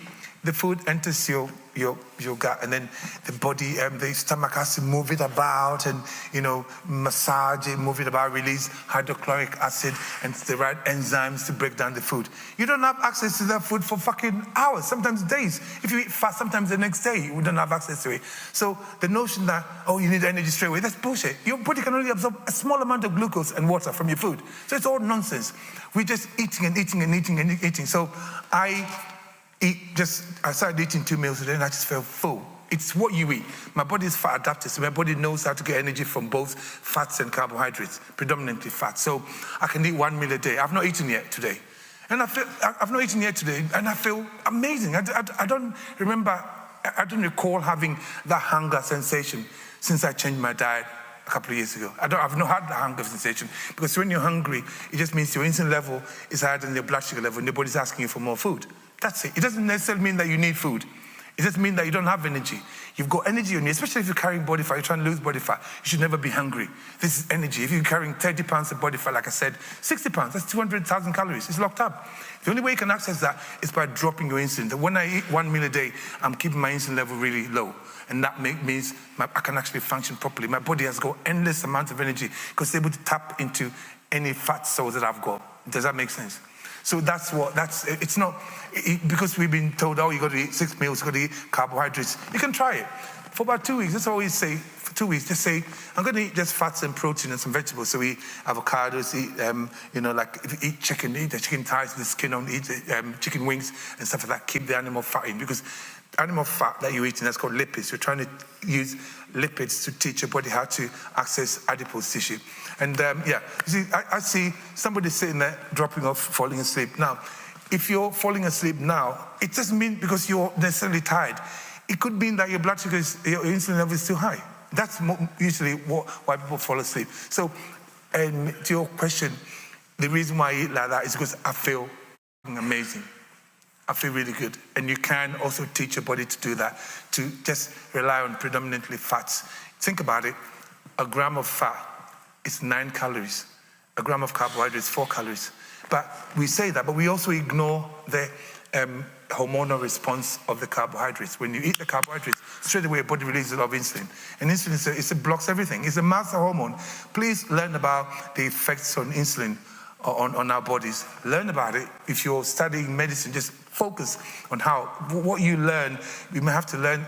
the food enters your gut, and then the body, the stomach has to move it about and, massage it, move it about, release hydrochloric acid and the right enzymes to break down the food. You don't have access to that food for fucking hours, sometimes days. If you eat fast, sometimes the next day, you don't have access to it. So the notion that, you need energy straight away, that's bullshit. Your body can only absorb a small amount of glucose and water from your food. So it's all nonsense. We're just eating and eating and eating and eating. So I started eating 2 meals a day and I just felt full. It's what you eat. My body is fat adapted, so my body knows how to get energy from both fats and carbohydrates, predominantly fats. So I can eat 1 meal a day. I've not eaten yet today. And I've not eaten yet today, and I feel amazing. I don't recall having that hunger sensation since I changed my diet a couple of years ago. I've not had that hunger sensation, because when you're hungry, it just means your insulin level is higher than your blood sugar level, and your body's asking you for more food. That's it. It doesn't necessarily mean that you need food. It just means that you don't have energy. You've got energy on you, especially if you're carrying body fat, you're trying to lose body fat. You should never be hungry. This is energy. If you're carrying 30 pounds of body fat, like I said, 60 pounds, that's 200,000 calories. It's locked up. The only way you can access that is by dropping your insulin. When I eat 1 meal a day, I'm keeping my insulin level really low. And that means I can actually function properly. My body has got endless amounts of energy because it's able to tap into any fat cells that I've got. Does that make sense? So it's not, because we've been told, you got to eat 6 meals, you got to eat carbohydrates. You can try it. For about 2 weeks, that's all we say. For 2 weeks, just say, I'm going to eat just fats and protein and some vegetables. So eat avocados, if you eat chicken, eat the chicken thighs with the skin on, eat chicken wings and stuff like that. Keep the animal fat in, because animal fat that you're eating, that's called lipids. You're trying to use lipids to teach your body how to access adipose tissue. And you see, I see somebody sitting there dropping off, falling asleep. Now, if you're falling asleep now, it doesn't mean because you're necessarily tired. It could mean that your blood sugar, your insulin level is too high. That's usually why people fall asleep. So, and to your question, the reason why I eat like that is because I feel amazing. I feel really good. And you can also teach your body to do that, to just rely on predominantly fats. Think about it. A gram of fat is 9 calories. A gram of carbohydrate is 4 calories. But we say that, but we also ignore the hormonal response of the carbohydrates. When you eat the carbohydrates, straight away your body releases a lot of insulin. And insulin it blocks everything. It's a master hormone. Please learn about the effects on insulin on our bodies. Learn about it. If you're studying medicine, just focus on what you learn. You may have to learn,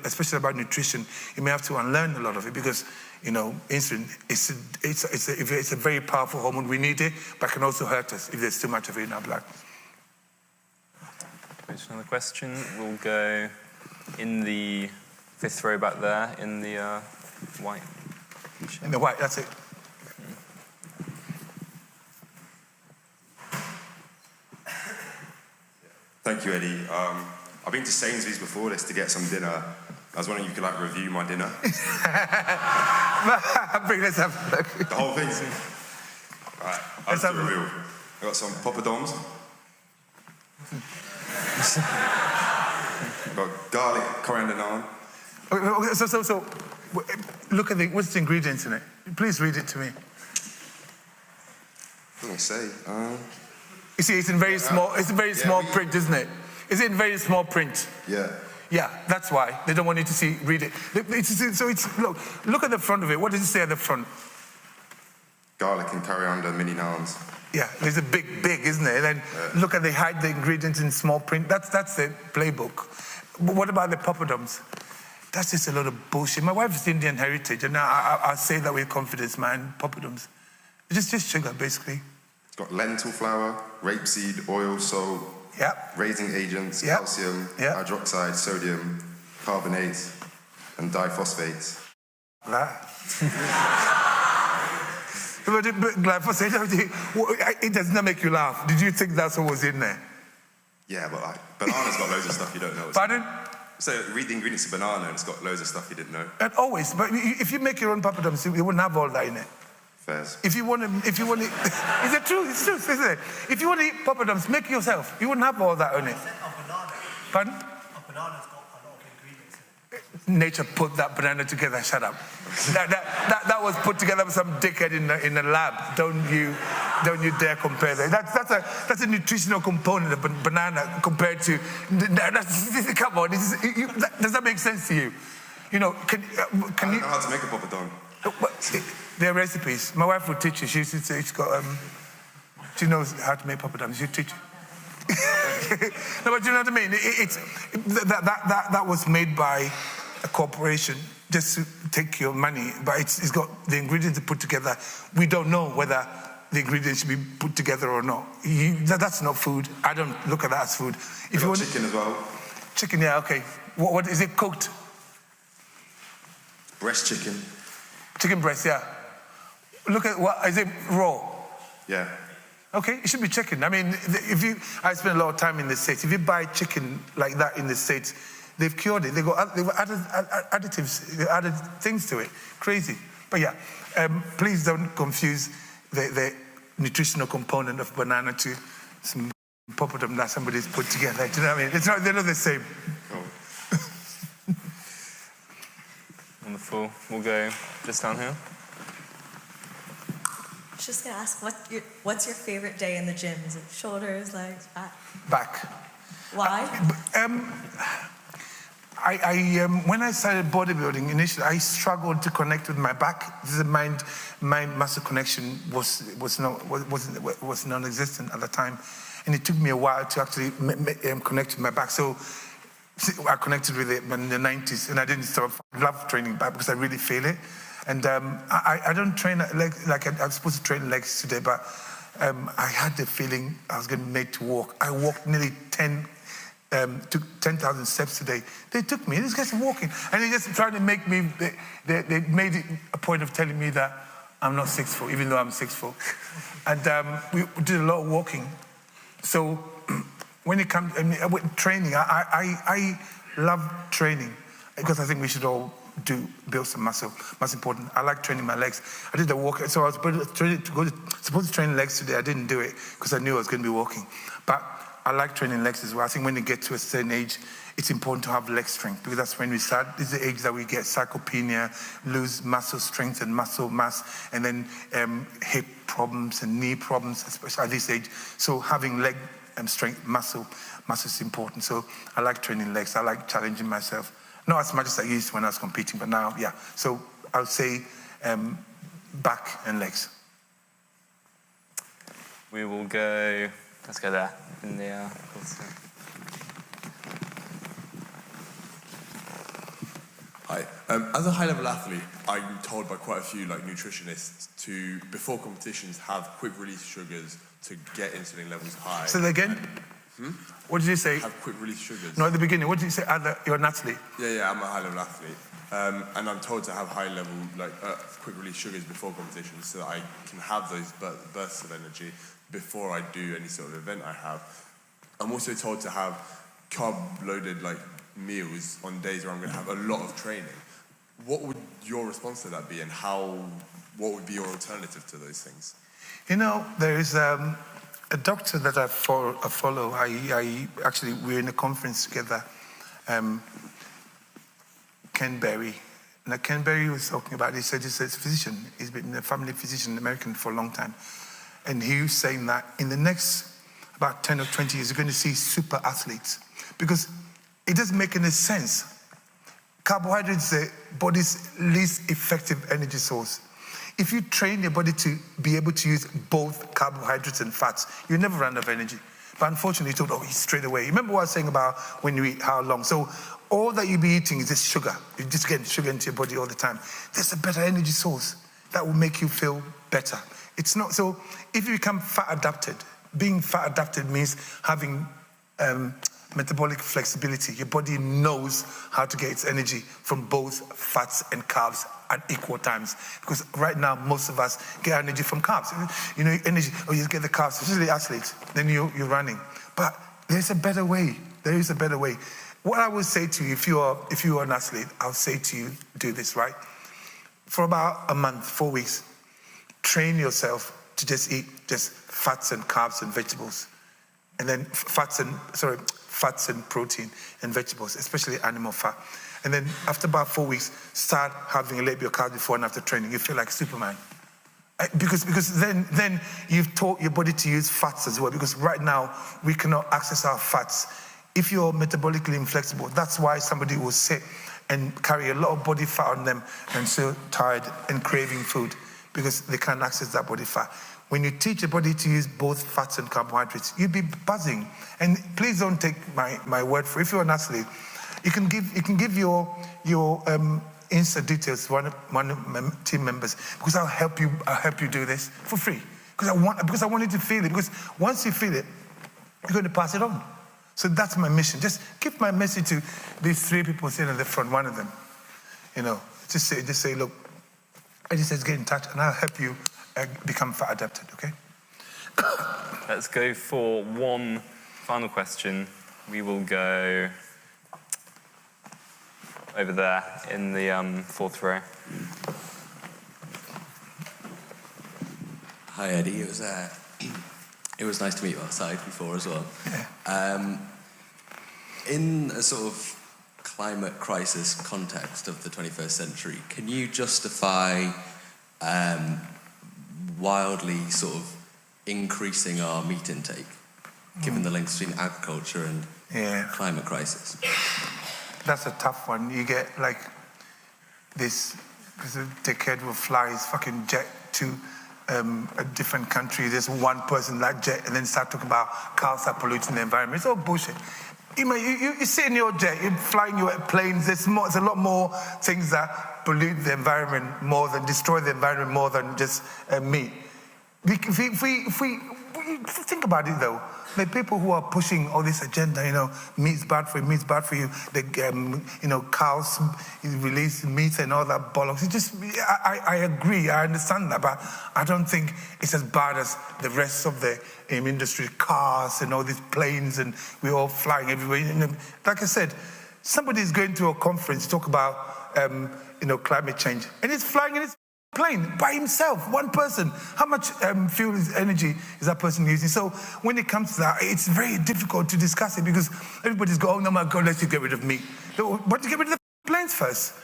especially about nutrition, you may have to unlearn a lot of it, because insulin, it's a very powerful hormone. We need it, but it can also hurt us if there's too much of it in our blood. Another question. We'll go in the 5th row back there, in the white. In the white, that's it. Thank you, Eddie. I've been to Sainsbury's before this to get some dinner. I was wondering if you could review my dinner. Let's have a look. The whole thing. All right, I'll just do a review. I got some poppadoms. Got garlic, coriander naan. So, look at what's the ingredients in it? Please read it to me. What do I say? You see, it's in very small. It's a very small print, isn't it? Is it in very small print? Yeah. Yeah, that's why they don't want you to read it. Look at the front of it. What does it say at the front? Garlic and coriander mini naans. Yeah, there's a big, isn't it? And then look, they hide the ingredients in small print. That's the playbook. But what about the poppadoms? That's just a lot of bullshit. My wife is Indian heritage, and I say that with confidence, man. Poppadoms, it's just sugar, basically. It's got lentil flour, rapeseed oil, salt, raising agents, calcium, hydroxide, sodium, carbonates, and diphosphates. But glyphosate, it does not make you laugh. Did you think that's what was in there? Yeah, but banana's got loads of stuff you don't know. Pardon? So read the ingredients of banana and it's got loads of stuff you didn't know. And always, but if you make your own poppadoms, you wouldn't have all that in it. Fairs. If you want to, is it true? It's true, isn't it? If you want to eat poppadoms, make it yourself. You wouldn't have all that in it. A banana. Pardon? A banana's got a lot of ingredients. nature put that banana together. Shut up. That was put together by some dickhead in a lab. Don't you dare compare that. That's a nutritional component of banana compared to. Come on, does that make sense to you? You know, can you? I don't know how to make a poppadom. There are recipes. My wife will teach you. She's got. She knows how to make poppadoms. She'll teach you. No, but you know what I mean? That was made by a corporation just to take your money, but it's got the ingredients put together. We don't know whether the ingredients should be put together or not. That's not food. I don't look at that as food. If you want chicken as well. Chicken, yeah, okay. What is it cooked? Breast chicken. Chicken breast, yeah. Look at what is it raw? Yeah. Okay, it should be chicken. I mean, I spend a lot of time in the States. If you buy chicken like that in the States, they've cured it. They've added additives, they've added things to it. Crazy. But yeah, please don't confuse the nutritional component of banana to some poppadom that somebody's put together. Do you know what I mean? They're not the same. Oh. Wonderful. We'll go just down here. Just gonna ask, what's your favorite day in the gym? Is it shoulders, legs, back? Back. Why? When I started bodybuilding initially, I struggled to connect with my back. The mind-muscle connection was non-existent at the time, and it took me a while to actually connect with my back. So I connected with it in the 90s, and I didn't stop. I love training back because I really feel it. And I don't train legs like I'm supposed to train legs today, but I had the feeling I was getting made to walk. I walked nearly 10,000 steps today. They took me. These guys are walking, and they just trying to make me. They made it a point of telling me that I'm not 6 foot, even though I'm 6 foot. And we did a lot of walking. So when it comes with training, I love training because I think we should all build some muscle. Most important, I like training my legs. I did the walk, so I was supposed to train legs today. I didn't do it because I knew I was going to be walking. But I like training legs as well. I think when you get to a certain age, it's important to have leg strength because that's when we start. This is the age that we get sarcopenia, lose muscle strength and muscle mass, and then hip problems and knee problems, especially at this age. So having leg strength, muscle is important. So I like training legs. I like challenging myself. Not as much as I used when I was competing, but now, yeah. So I would say back and legs. We will go, let's go there. In the, Hi. As a high-level athlete, I'm told by quite a few nutritionists to, before competitions, have quick-release sugars to get insulin levels high. Say that again? What did you say? Have quick-release sugars. No, at the beginning. What did you say? You're an athlete? Yeah, I'm a high-level athlete. And I'm told to have high-level, quick-release sugars before competitions so that I can have those bursts of energy before I do any sort of event I have. I'm also told to have carb-loaded, meals on days where I'm going to have a lot of training. What would your response to that be, and what would be your alternative to those things? You know, there is a doctor that I follow. Actually, we're in a conference together, Ken Berry. Now, Ken Berry was talking about, he said he's a physician. He's been a family physician, American, for a long time. And he was saying that in the next about 10 or 20 years, you're going to see super athletes. Because it doesn't make any sense. Carbohydrates is the body's least effective energy source. If you train your body to be able to use both carbohydrates and fats, you never run out of energy. But unfortunately, you thought, eat straight away. Remember what I was saying about when you eat, how long? So all that you'll be eating is just sugar. You're just getting sugar into your body all the time. There's a better energy source that will make you feel better. It's not, so if you become fat adapted, being fat adapted means having metabolic flexibility. Your body knows how to get its energy from both fats and carbs at equal times. Because right now, most of us get energy from carbs. You know, energy, you get the carbs, especially athletes, then you're running. But there's a better way. There is a better way. What I would say to you, if you are an athlete, I'll say to you, do this, right? For about a month, 4 weeks, train yourself to just eat just fats and carbs and vegetables. And then fats fats and protein and vegetables, especially animal fat. And then after about 4 weeks, start having a little bit of carbs before and after training. You feel like Superman. Because then you've taught your body to use fats as well. Because right now, we cannot access our fats. If you're metabolically inflexible, that's why somebody will sit and carry a lot of body fat on them and so tired and craving food because they can't access that body fat. When you teach your body to use both fats and carbohydrates, you'll be buzzing. And please don't take my word for it. If you're an athlete, you can give your Insta details to one of my team members because I'll help you do this for free. Because I want you to feel it. Because once you feel it, you're going to pass it on. So that's my mission. Just give my message to these 3 people sitting at the front, one of them. Just say, look, Eddie says get in touch and I'll help you become fat adapted, okay? Let's go for one final question. We will go over there in the 4th row. Hi, Eddie. It was nice to meet you outside before as well. Yeah. In a sort of climate crisis context of the 21st century, can you justify wildly sort of increasing our meat intake, given the links between agriculture and climate crisis? That's a tough one. You get like this dickhead will fly his fucking jet to a different country. There's one person that jet and then start talking about cows are polluting the environment. It's all bullshit. You sit in your jet, you're flying your planes. There's a lot more things that pollute the environment more than destroy the environment more than just meat. If we think about it though, the people who are pushing all this agenda, meat's bad for you, meat's bad for you. The cows release meat and all that bollocks. I agree, I understand that, but I don't think it's as bad as the rest of the industry, cars and all these planes, and we're all flying everywhere. Like I said, somebody's going to a conference to talk about climate change, and he's flying in his plane by himself, one person. How much fuel energy is that person using? So when it comes to that, it's very difficult to discuss it because everybody's going, oh no my God, let's get rid of meat. But to get rid of the planes first.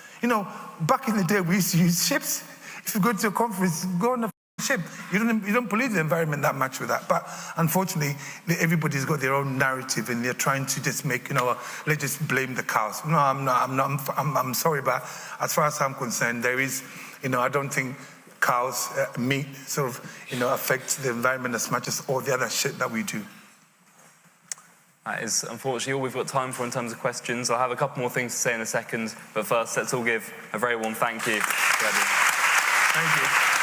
Back in the day we used to use ships. If you go to a conference, go on a ship. You don't pollute the environment that much with that. But unfortunately, everybody's got their own narrative and they're trying to just make, let's just blame the cows. No, I'm not. I'm sorry, but as far as I'm concerned, there is, I don't think cows' meat sort of, affects the environment as much as all the other shit that we do. That is unfortunately all we've got time for in terms of questions. I'll have a couple more things to say in a second, but first let's all give a very warm thank you to Eddie. Thank you.